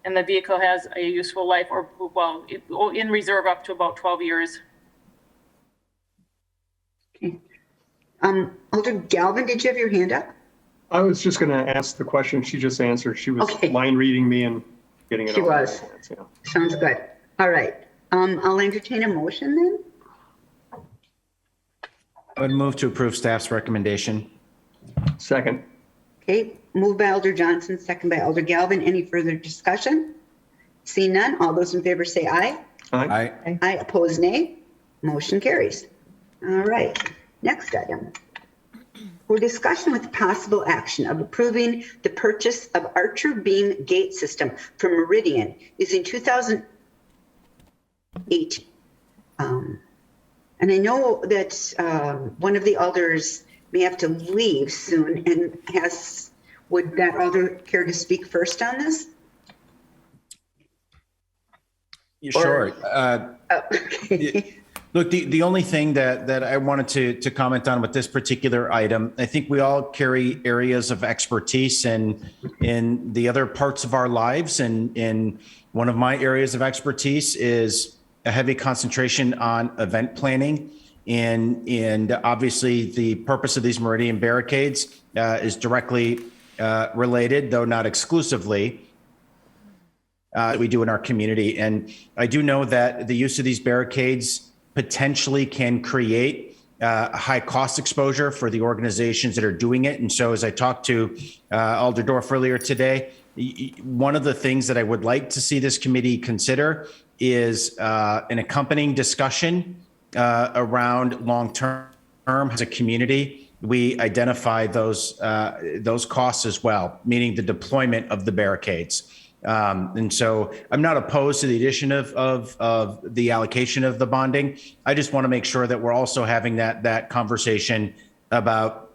and the vehicle has a useful life, or well, in reserve up to about 12 years. Okay. Alder Galvin, did you have your hand up? I was just going to ask the question she just answered. She was Okay. line reading me and getting it. She out. was. Yeah. Sounds good. All right. I'll entertain a motion then. I would move to approve staff's recommendation. Second. Okay, moved by Alder Johnson, second by Alder Galvin. Any further discussion? Seeing none, all those in favor say aye. Aye. Aye, opposed nay. Motion carries. All right, next item. For discussion with possible action of approving the purchase of Archer Beam Gate System from Meridian using 2008. And I know that one of the alders may have to leave soon, and would that alder care to speak first on this? Sure. Okay. Look, the only thing that I wanted to comment on with this particular item, I think we all carry areas of expertise in the other parts of our lives. And in one of my areas of expertise is a heavy concentration on event planning. And obviously the purpose of these Meridian barricades is directly related, though not exclusively, that we do in our community. And I do know that the use of these barricades potentially can create high cost exposure for the organizations that are doing it. And so as I talked to Alder Dorf earlier today, one of the things that I would like to see this committee consider is an accompanying discussion around long-term as a community. We identify those costs as well, meaning the deployment of the barricades. And so I'm not opposed to the addition of the allocation of the bonding. I just want to make sure that we're also having that conversation about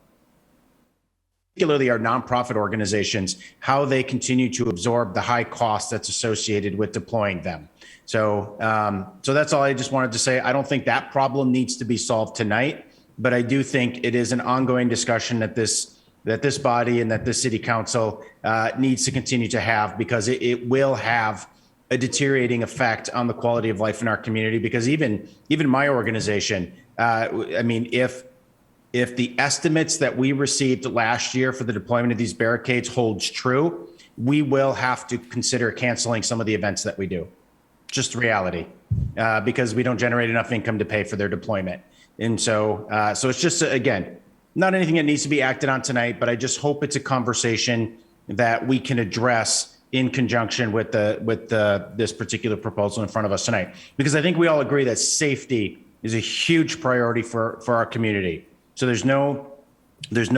particularly our nonprofit organizations, how they continue to absorb the high cost that's associated with deploying them. So that's all I just wanted to say. I don't think that problem needs to be solved tonight, but I do think it is an ongoing discussion that this body and that this city council needs to continue to have, because it will have a deteriorating effect on the quality of life in our community. Because even my organization, I mean, if the estimates that we received last year for the deployment of these barricades holds true, we will have to consider canceling some of the events that we do. Just reality, because we don't generate enough income to pay for their deployment. And so it's just, again, not anything that needs to be acted on tonight, but I just hope it's a conversation that we can address in conjunction with this particular proposal in front of us tonight. Because I think we all agree that safety is a huge priority for our community. So there's no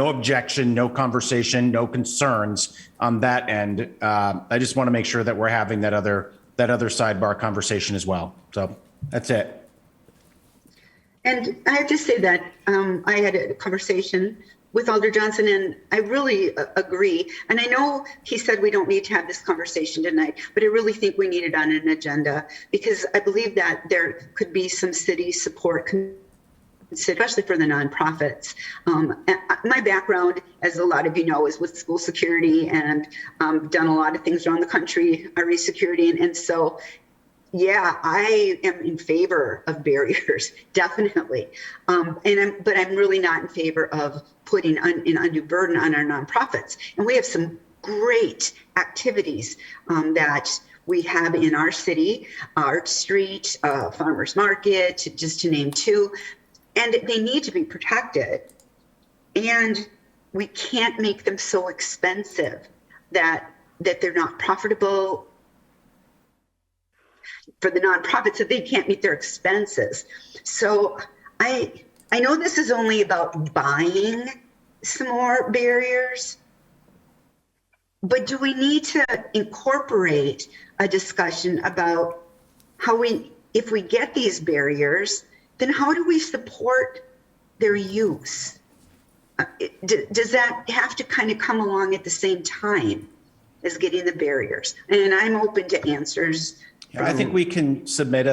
objection, no conversation, no concerns on that end. I just want to make sure that we're having that other sidebar conversation as well. So that's it. And I have to say that I had a conversation with Alder Johnson, and I really agree. And I know he said we don't need to have this conversation tonight, but I really think we need it on an agenda because I believe that there could be some city support, especially for the nonprofits. My background, as a lot of you know, is with school security and done a lot of things around the country, RE security. And so, yeah, I am in favor of barriers, definitely. But I'm really not in favor of putting an undue burden on our nonprofits. And we have some great activities that we have in our city, Art Street, Farmers Market, just to name two. And they need to be protected. And we can't make them so expensive that they're not profitable for the nonprofits, that they can't meet their expenses. So I know this is only about buying some more barriers, but do we need to incorporate a discussion about how if we get these barriers, then how do we support their use? Does that have to kind of come along at the same time as getting the barriers? And I'm open to answers. Yeah, I think we can submit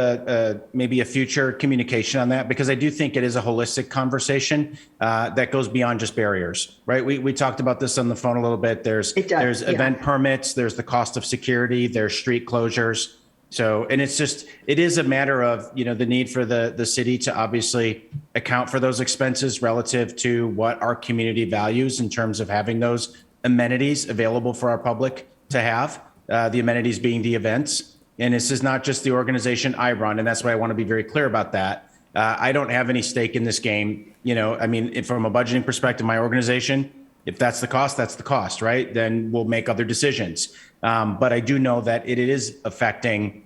maybe a future communication on that, because I do think it is a holistic conversation that goes beyond just barriers, right? We talked about this on the phone a little bit. There's event permits, there's the cost of security, there's street closures. So, and it is a matter of, the need for the city to obviously account for those expenses relative to what our community values in terms of having those amenities available for our public to have, the amenities being the events. And this is not just the organization I run, and that's why I want to be very clear about that. I don't have any stake in this game. From a budgeting perspective, my organization, if that's the cost, right? Then we'll make other decisions. But I do know that it is affecting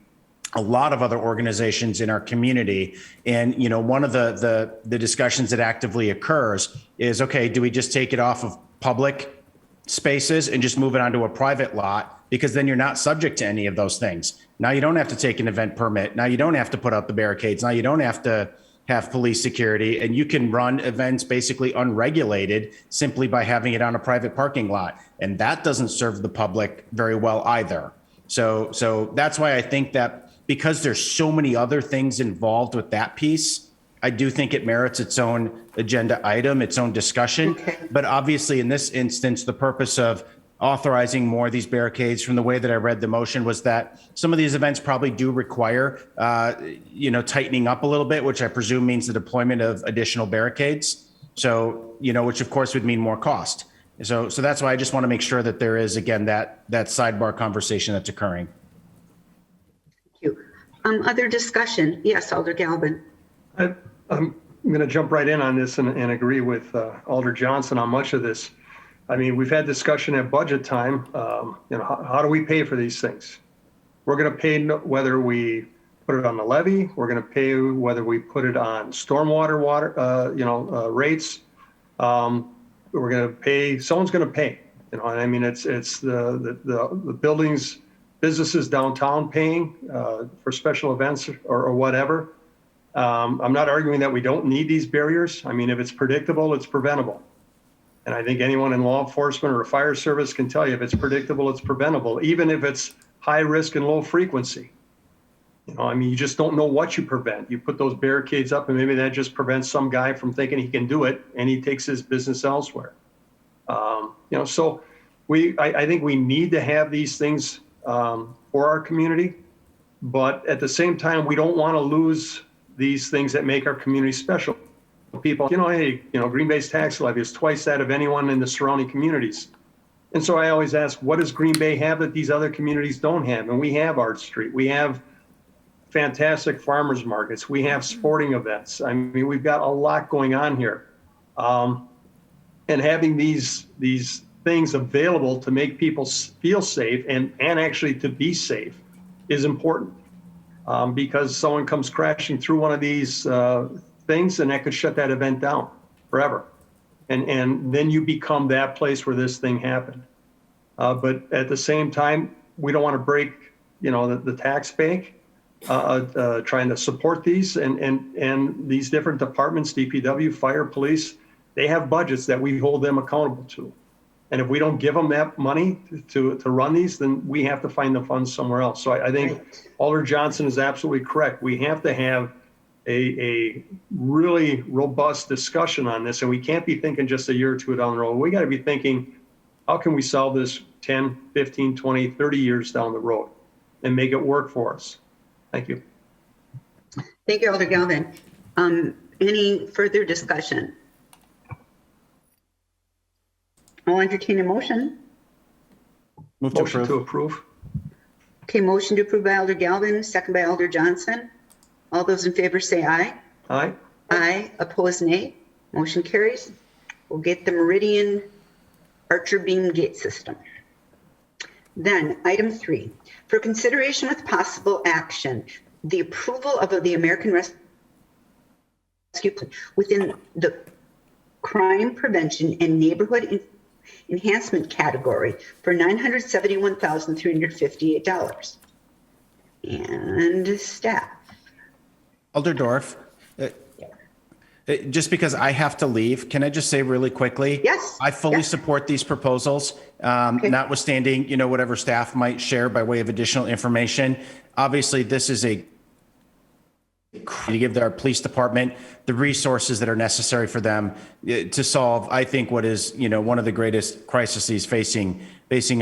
a lot of other organizations in our community. And, one of the discussions that actively occurs is, okay, do we just take it off of public spaces and just move it onto a private lot? Because then you're not subject to any of those things. Now you don't have to take an event permit. Now you don't have to put up the barricades. Now you don't have to have police security, and you can run events basically unregulated simply by having it on a private parking lot. And that doesn't serve the public very well either. So that's why I think that because there's so many other things involved with that piece, I do think it merits its own agenda item, its own discussion. Okay. But obviously in this instance, the purpose of authorizing more of these barricades, from the way that I read the motion, was that some of these events probably do require, tightening up a little bit, which I presume means the deployment of additional barricades. So, which of course would mean more cost. So that's why I just want to make sure that there is, again, that sidebar conversation that's occurring. Thank you. Other discussion? Yes, Alder Galvin. I'm going to jump right in on this and agree with Alder Johnson on much of this. I mean, we've had discussion at budget time. How do we pay for these things? We're going to pay whether we put it on the levy. We're going to pay whether we put it on stormwater rates. We're going to pay. Someone's going to pay. It's the buildings, businesses downtown paying for special events or whatever. I'm not arguing that we don't need these barriers. I mean, if it's predictable, it's preventable. And I think anyone in law enforcement or a fire service can tell you if it's predictable, it's preventable, even if it's high risk and low frequency. You just don't know what you prevent. You put those barricades up and maybe that just prevents some guy from thinking he can do it and he takes his business elsewhere. So I think we need to have these things for our community, but at the same time, we don't want to lose these things that make our community special. People, Green Bay's tax levy is twice that of anyone in the surrounding communities. And so I always ask, what does Green Bay have that these other communities don't have? And we have Art Street. We have fantastic farmers markets. We have sporting events. I mean, we've got a lot going on here. And having these things available to make people feel safe and actually to be safe is important. Because someone comes crashing through one of these things, and that could shut that event down forever. And then you become that place where this thing happened. But at the same time, we don't want to break, the tax bank, trying to support these and these different departments, DPW, fire, police. They have budgets that we hold them accountable to. And if we don't give them that money to run these, then we have to find the funds somewhere else. So I think Alder Johnson is absolutely correct. We have to have a really robust discussion on this, and we can't be thinking just a year or two down the road. We got to be thinking, how can we solve this 10, 15, 20, 30 years down the road and make it work for us? Thank you. Thank you, Alder Galvin. Any further discussion? I'll entertain a motion. Motion to approve. Okay, motion to approve by Alder Galvin, second by Alder Johnson. All those in favor say aye. Aye. Aye. Opposed, nay. Motion carries. We'll get the Meridian Archer Beam Gate System. Then item 3, for consideration with possible action, the approval of the American Rescue Plan within the crime prevention and neighborhood enhancement category for $971,358. And staff. Alder Dorf, just because I have to leave, can I just say really quickly? Yes. I fully support these proposals, notwithstanding, whatever staff might share by way of additional information. Obviously, this is to give our police department the resources that are necessary for them to solve, I think, what is, one of the greatest crises facing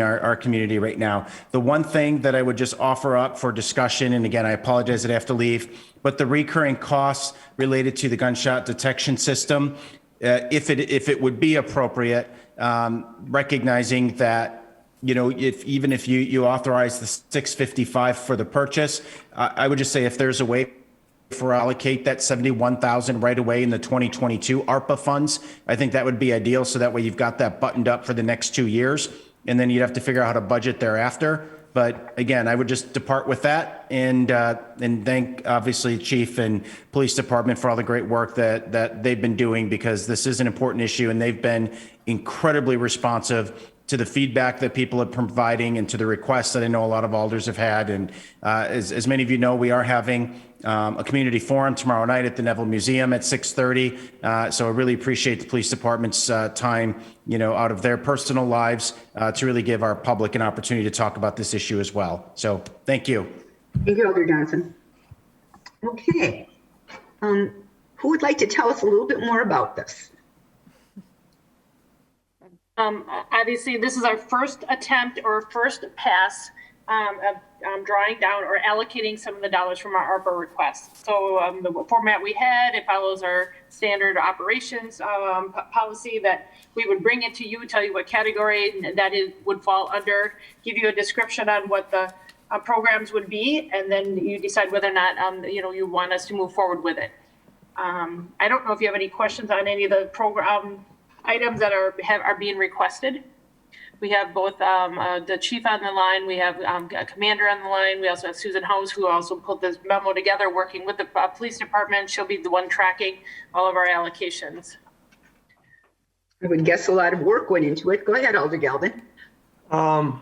our community right now. The one thing that I would just offer up for discussion, and again, I apologize that I have to leave, but the recurring costs related to the gunshot detection system, if it would be appropriate, recognizing that, even if you authorize the 655 for the purchase, I would just say if there's a way for allocate that 71,000 right away in the 2022 ARPA funds, I think that would be ideal. So that way you've got that buttoned up for the next 2 years, and then you'd have to figure out how to budget thereafter. But again, I would just depart with that and thank obviously Chief and Police Department for all the great work that they've been doing, because this is an important issue and they've been incredibly responsive to the feedback that people are providing and to the requests that I know a lot of alders have had. And as many of you know, we are having a community forum tomorrow night at the Neville Museum at 6:30. So I really appreciate the police department's time, out of their personal lives to really give our public an opportunity to talk about this issue as well. So thank you. Thank you, Alder Johnson. Okay. Who would like to tell us a little bit more about this? Obviously, this is our first attempt or first pass of drawing down or allocating some of the dollars from our ARPA requests. So the format we had, it follows our standard operations policy that we would bring it to you, tell you what category that would fall under, give you a description on what the programs would be, and then you decide whether or not you want us to move forward with it. I don't know if you have any questions on any of the program items that are being requested. We have both the chief on the line. We have a commander on the line. We also have Susan House, who also put this memo together, working with the police department. She'll be the one tracking all of our allocations. I would guess a lot of work went into it. Go ahead, Alder Galvin. I'll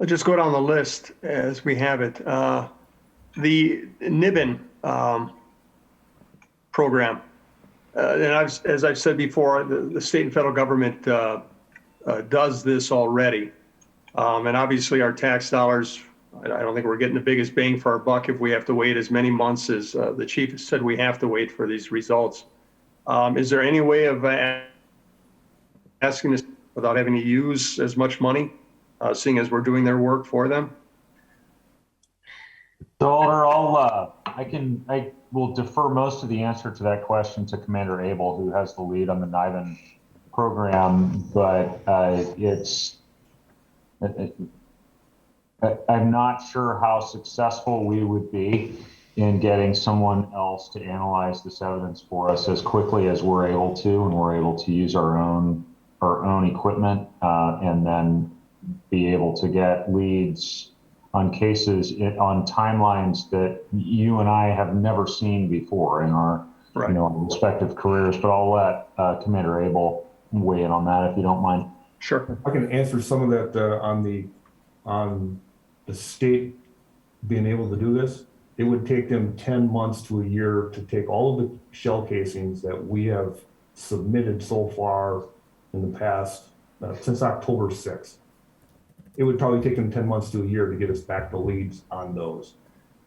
just go down the list as we have it. The NIBIN program. And as I've said before, the state and federal government does this already. And obviously our tax dollars, I don't think we're getting the biggest bang for our buck if we have to wait as many months as the chief said we have to wait for these results. Is there any way of asking this without having to use as much money, seeing as we're doing their work for them? So Alder, I will defer most of the answer to that question to Commander Abel, who has the lead on the NIBIN program, but I'm not sure how successful we would be in getting someone else to analyze this evidence for us as quickly as we're able to, and we're able to use our own equipment and then be able to get leads on cases on timelines that you and I have never seen before in our respective careers. But I'll let Commander Abel weigh in on that if you don't mind. Sure. I can answer some of that on the state being able to do this. It would take them 10 months to a year to take all of the shell casings that we have submitted so far in the past, since October 6th. It would probably take them 10 months to a year to get us back the leads on those.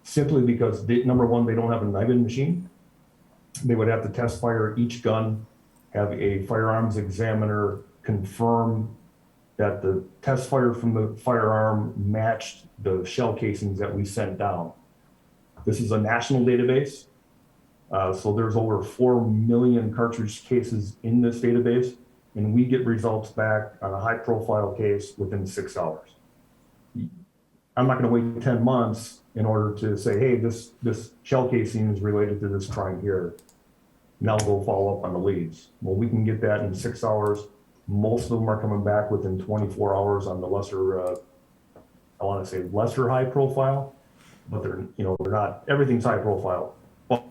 Simply because, number one, they don't have a NIBIN machine. They would have to test fire each gun, have a firearms examiner confirm that the test fire from the firearm matched the shell casings that we sent down. This is a national database. So there's over 4 million cartridge cases in this database, and we get results back on a high profile case within 6 hours. I'm not gonna wait 10 months in order to say, hey, this shell casing is related to this crime here. Now go follow up on the leads. Well, we can get that in 6 hours. Most of them are coming back within 24 hours on the lesser, I wanna say lesser high profile, but they're not, everything's high profile. But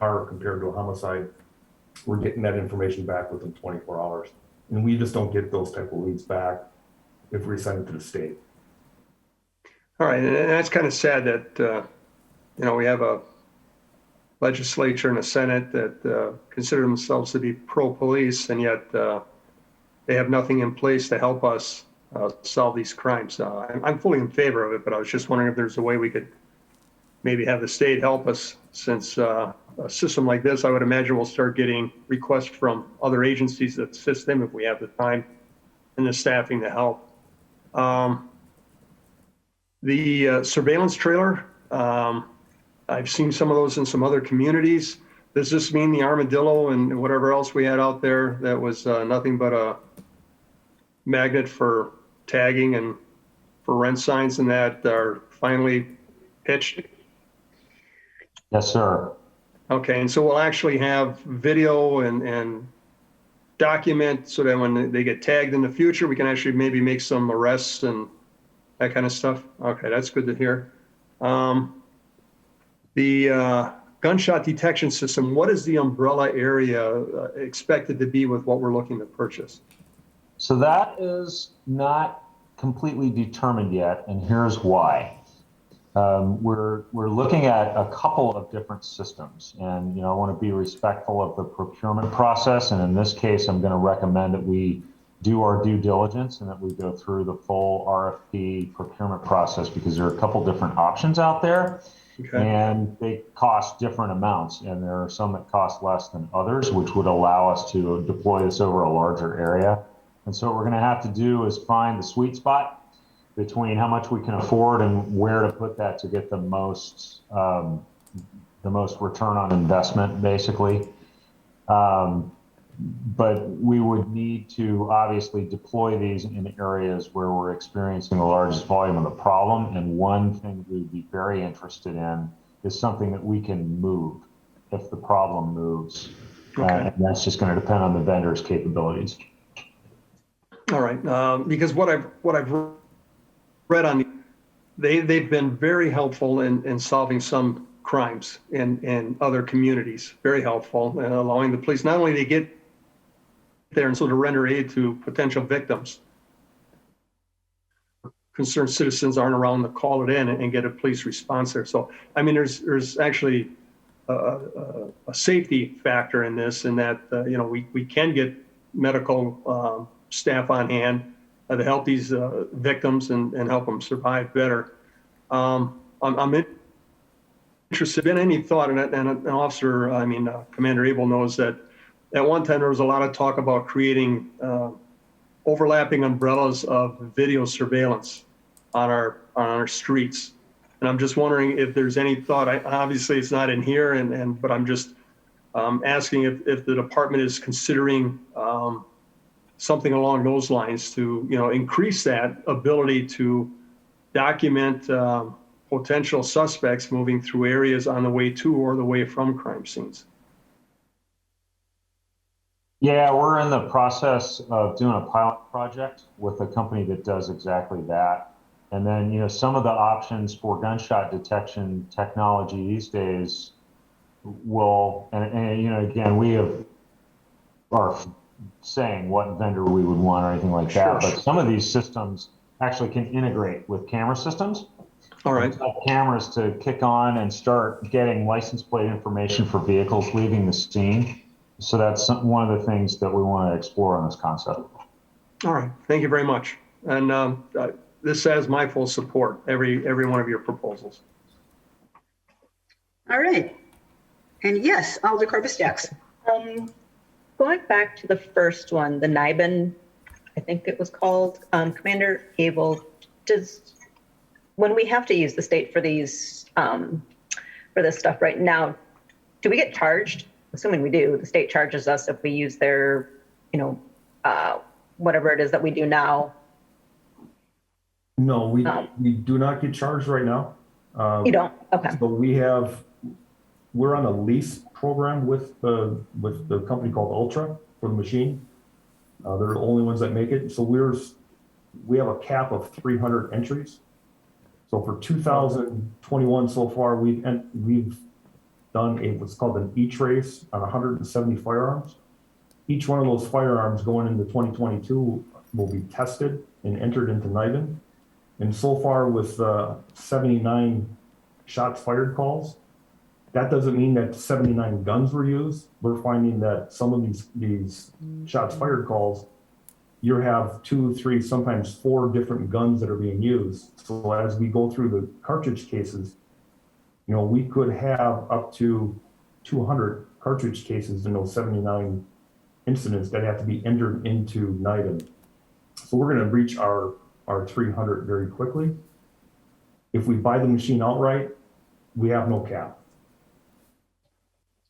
are compared to a homicide, we're getting that information back within 24 hours. And we just don't get those type of leads back if we send it to the state. All right, and that's kind of sad that, we have a legislature and a Senate that consider themselves to be pro-police, and yet they have nothing in place to help us solve these crimes. I'm fully in favor of it, but I was just wondering if there's a way we could maybe have the state help us, since a system like this, I would imagine we'll start getting requests from other agencies that assist them if we have the time and the staffing to help. The surveillance trailer, I've seen some of those in some other communities. Does this mean the armadillo and whatever else we had out there that was nothing but a magnet for tagging and for rent signs and that are finally pitched? Yes, sir. Okay, and so we'll actually have video and document so that when they get tagged in the future, we can actually maybe make some arrests and that kind of stuff. Okay, that's good to hear. The gunshot detection system, what is the umbrella area expected to be with what we're looking to purchase? So that is not completely determined yet, and here's why. We're looking at a couple of different systems, and I want to be respectful of the procurement process, and in this case I'm going to recommend that we do our due diligence and that we go through the full RFP procurement process, because there are a couple different options out there. Okay. And they cost different amounts, and there are some that cost less than others, which would allow us to deploy this over a larger area. And so what we're going to have to do is find the sweet spot between how much we can afford and where to put that to get the most return on investment, basically. But we would need to obviously deploy these in areas where we're experiencing the largest volume of the problem. And one thing we'd be very interested in is something that we can move if the problem moves. Okay. And that's just going to depend on the vendor's capabilities. All right, because what I've read on, they've been very helpful in solving some crimes in other communities. Very helpful, and allowing the police not only to get there and so to render aid to potential victims. Concerned citizens aren't around to call it in and get a police response there. So, I mean, there's actually a safety factor in this, in that we can get medical staff on hand to help these victims and help them survive better. I'm interested in any thought, and an officer, Commander Abel knows that at one time there was a lot of talk about creating overlapping umbrellas of video surveillance on our streets. And I'm just wondering if there's any thought. Obviously it's not in here, but I'm just asking if the department is considering something along those lines to increase that ability to document potential suspects moving through areas on the way to or the way from crime scenes. Yeah, we're in the process of doing a pilot project with a company that does exactly that. And then, some of the options for gunshot detection technology these days will, and again, we are saying what vendor we would want or anything like that, but some of these systems actually can integrate with camera systems. All right. Cameras to kick on and start getting license plate information for vehicles leaving the scene. So that's one of the things that we want to explore on this concept. All right, thank you very much. And this has my full support, every one of your proposals. All right. And yes, Alder Corvus-Dax. Going back to the first one, the NIBIN, I think it was called, Commander Abel, when we have to use the state for these, for this stuff right now, do we get charged? Assuming we do, the state charges us if we use their, whatever it is that we do now. No, we do not get charged right now. You don't? Okay. So we're on a lease program with the company called Ultra for the machine. They're the only ones that make it. So we have a cap of 300 entries. So for 2021 so far, we've done what's called an e-trace on 170 firearms. Each one of those firearms going into 2022 will be tested and entered into NIBIN. And so far with 79 shots fired calls, that doesn't mean that 79 guns were used. We're finding that some of these shots fired calls, you have 2, 3, sometimes 4 different guns that are being used. So as we go through the cartridge cases, we could have up to 200 cartridge cases in those 79 incidents that have to be entered into NIBIN. So we're going to reach our 300 very quickly. If we buy the machine outright, we have no cap.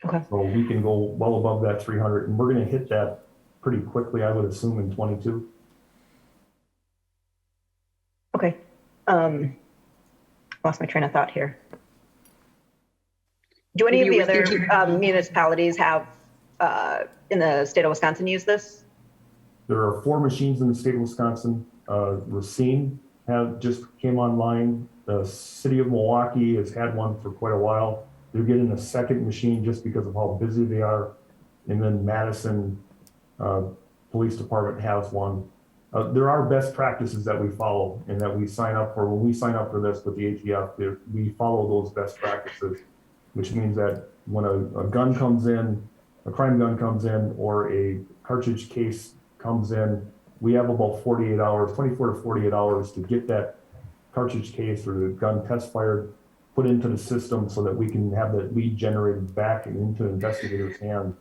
Okay. So we can go well above that 300, and we're going to hit that pretty quickly, I would assume, in 22. Okay. Lost my train of thought here. Do any of the other municipalities have, in the state of Wisconsin, use this? There are 4 machines in the state of Wisconsin. Racine just came online. The city of Milwaukee has had one for quite a while. They're getting a second machine just because of how busy they are. And then Madison Police Department has one. There are best practices that we follow and that we sign up for. When we sign up for this with the ATF, we follow those best practices, which means that when a gun comes in, a crime gun comes in, or a cartridge case comes in, we have about 48 hours, 24 to 48 hours to get that cartridge case or the gun test fired, put into the system so that we can have that lead generated back and into the investigator's hand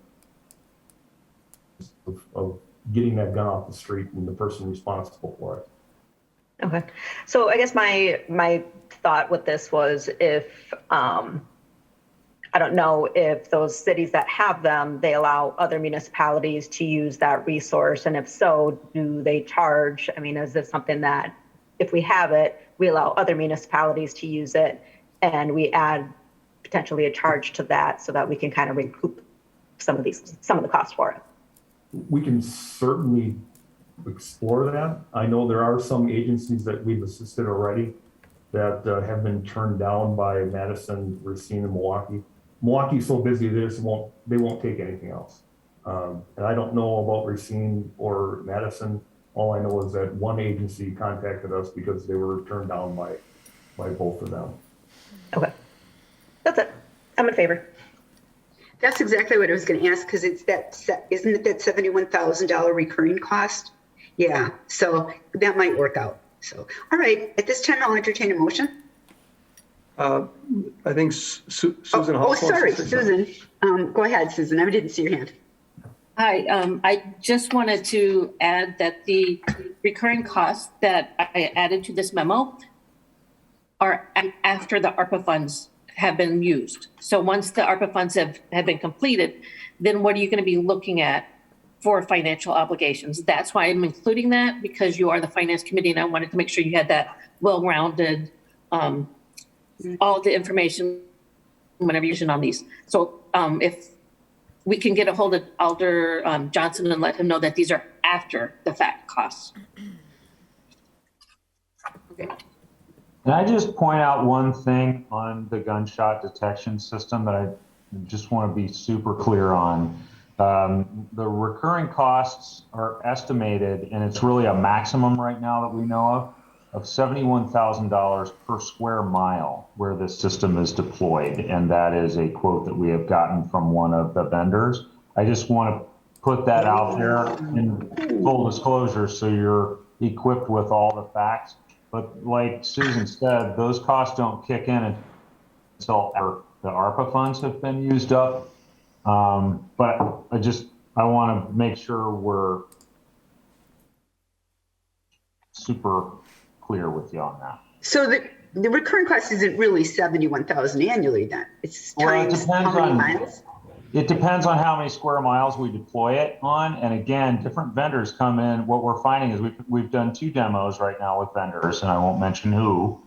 of getting that gun off the street and the person responsible for it. Okay. So I guess my thought with this was if, I don't know if those cities that have them, they allow other municipalities to use that resource. And if so, do they charge? I mean, is this something that if we have it, we allow other municipalities to use it and we add potentially a charge to that so that we can kind of recoup some of the costs for it? We can certainly explore that. I know there are some agencies that we've assisted already that have been turned down by Madison, Racine, and Milwaukee. Milwaukee's so busy they won't take anything else. And I don't know about Racine or Madison. All I know is that one agency contacted us because they were turned down by both of them. Okay, that's it. I'm in favor. That's exactly what I was going to ask, because it's isn't it that $71,000 recurring cost? Yeah, so that might work out. So, all right, at this time, I'll entertain a motion. I think Susan. Oh, sorry, Susan. Go ahead, Susan. I didn't see your hand. Hi, I just wanted to add that the recurring costs that I added to this memo are after the ARPA funds have been used. So once the ARPA funds have been completed, then what are you going to be looking at for financial obligations? That's why I'm including that, because you are the finance committee and I wanted to make sure you had that well-rounded, all the information whenever you're using on these. So if we can get a hold of Alder Johnson and let him know that these are after the fact costs. Okay. Can I just point out one thing on the gunshot detection system that I just want to be super clear on? The recurring costs are estimated, and it's really a maximum right now that we know of $71,000 per square mile where this system is deployed. And that is a quote that we have gotten from one of the vendors. I just want to put that out there in full disclosure so you're equipped with all the facts. But like Susan said, those costs don't kick in until the ARPA funds have been used up. But I want to make sure we're super clear with you on that. So the recurring cost isn't really 71,000 annually then? It's Well, it times depends how many on- miles? It depends on how many square miles we deploy it on. And again, different vendors come in. What we're finding is we've done 2 demos right now with vendors, and I won't mention who,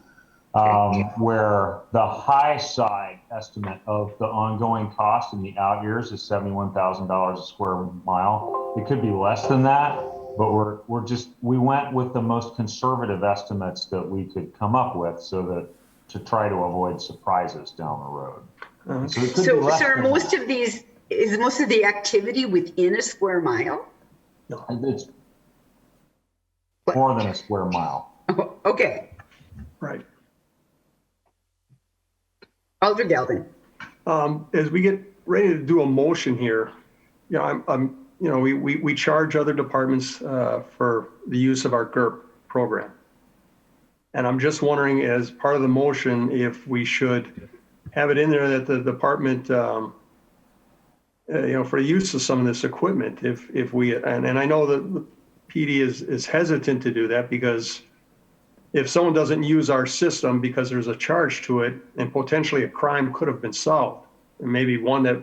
where the high side estimate of the ongoing cost in the out years is $71,000 a square mile. It could be less than that, but we went with the most conservative estimates that we could come up with so that to try to avoid surprises down the road. So it could be less are than most that. of these, is most of the activity within a square mile? It's more than a square mile. Oh, okay. Right. Alder Galvin. As we get ready to do a motion here, we charge other departments for the use of our GURP program. And I'm just wondering, as part of the motion, if we should have it in there that the department, for the use of some of this equipment, if we, and I know that the PD is hesitant to do that because if someone doesn't use our system because there's a charge to it and potentially a crime could have been solved, and maybe one that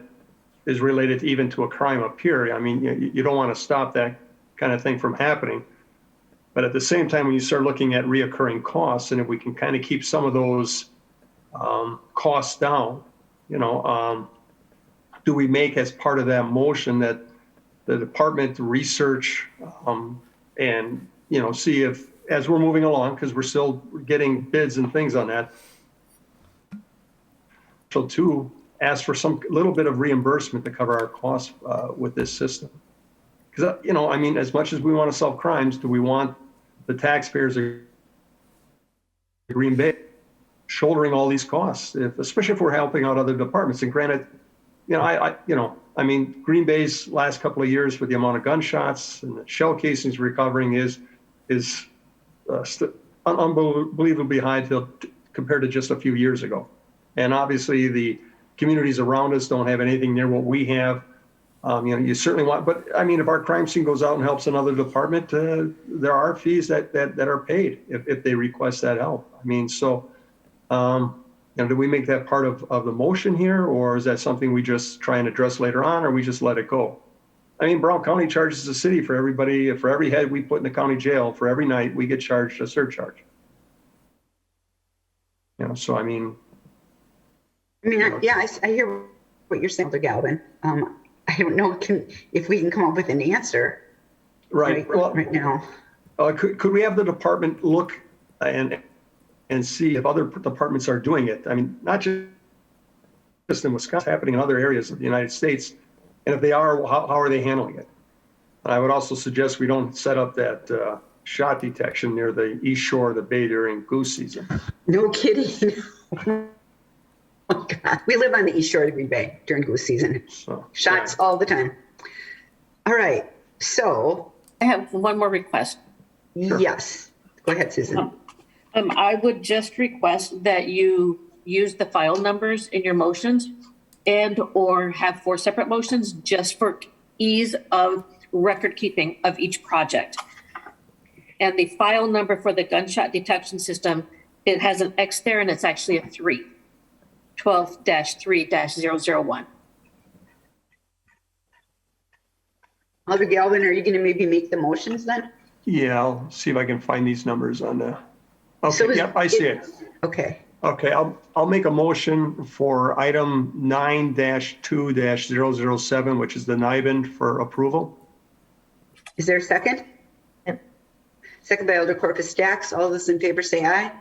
is related even to a crime up here, I mean, you don't want to stop that kind of thing from happening. But at the same time, when you start looking at reoccurring costs, and if we can kind of keep some of those costs down, do we make as part of that motion that the department research and, see if, as we're moving along, because we're still getting bids and things on that, so to ask for some little bit of reimbursement to cover our costs with this system. Because, as much as we want to solve crimes, do we want the taxpayers of Green Bay shouldering all these costs, especially if we're helping out other departments? And granted, Green Bay's last couple of years with the amount of gunshots and the shell casings recovering is unbelievably high compared to just a few years ago. And obviously the communities around us don't have anything near what we have. You certainly want, but if our crime scene goes out and helps another department, there are fees that are paid if they request that help. Do we make that part of the motion here, or is that something we just try and address later on, or we just let it go? Brown County charges the city for everybody, for every head we put in the county jail, for every night we get charged a surcharge. I hear what you're saying, Alder Galvin. I don't know if we can come up with an answer right now. Could we have the department look and see if other departments are doing it? Not just in Wisconsin, happening in other areas of the United States. And if they are, how are they handling it? And I would also suggest we don't set up that shot detection near the east shore of the bay during goose season. No kidding. Oh God, we live on the east shore of the Green Bay during goose season. Shots all the time. All right, so. I have one more request. Sure. Yes, go ahead, Susan. I would just request that you use the file numbers in your motions and or have 4 separate motions just for ease of record keeping of each project. And the file number for the gunshot detection system, it has an X there and it's actually a 3. 12-3-001. Alder Galvin, are you going to maybe make the motions then? Yeah, I'll see if I can find these numbers on the. Okay, yep, I see it. Okay. Okay, I'll make a motion for item 9-2-007, which is the NIBIN for approval. Is there a second? Yep. Second by Alder Corpus Dax. All those in favor say aye.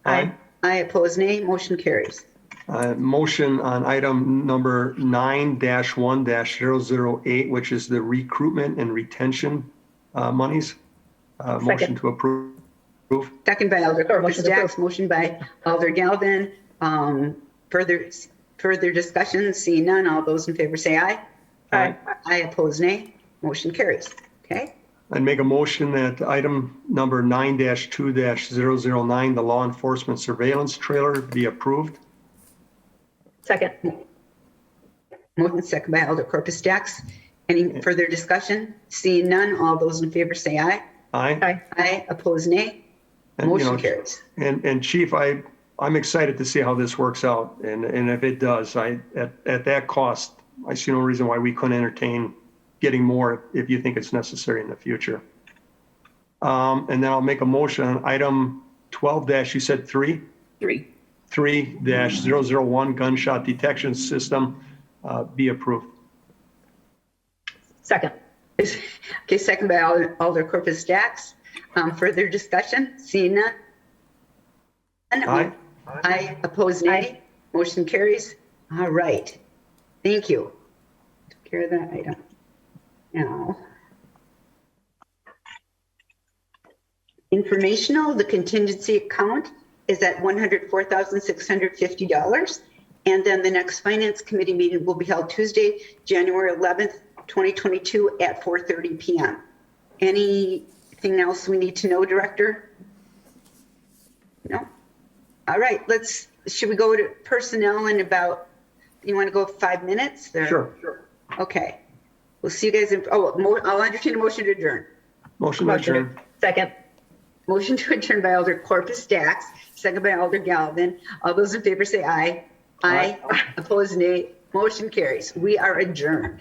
Aye. Aye, opposed nay. Motion carries. Motion on item number 9-1-008, which is the recruitment and retention monies. Motion to approve. Second by Alder Corpus Dax. Motion by Alder Galvin. Further discussion? Seeing none. All those in favor say aye. Aye. Aye, opposed, nay. Motion carries. Okay. I'd make a motion that item number 9-2-009, the law enforcement surveillance trailer, be approved. Second. Moved second by Alder Corpus Dax. Any further discussion? Seeing none, all those in favor say aye. Aye. Aye. Aye, opposed, nay. And, Motion carries. And Chief, I'm excited to see how this works out. And if it does, at that cost, I see no reason why we couldn't entertain getting more if you think it's necessary in the future. And then I'll make a motion on item 12 dash, you said 3? 3-001 gunshot detection system be approved. Second. Okay, second by Alder Corpus Dax. Further discussion? Seeing none? Aye. Aye, opposed, nay. Motion carries. All right. Thank you. Took care of that item. Now, informational, the contingency account is at $104,650. And then the next finance committee meeting will be held Tuesday, January 11th, 2022 at 4:30 p.m. Anything else we need to know, Director? No? All right, should we go to personnel in about, you want to go 5 minutes? Sure. Okay. We'll see you guys I'll entertain a motion to adjourn. Motion to adjourn. Second. Motion to adjourn by Alder Corpus Dax, second by Alder Galvin. All those in favor say aye. Aye. Opposed, nay. Motion carries. We are adjourned.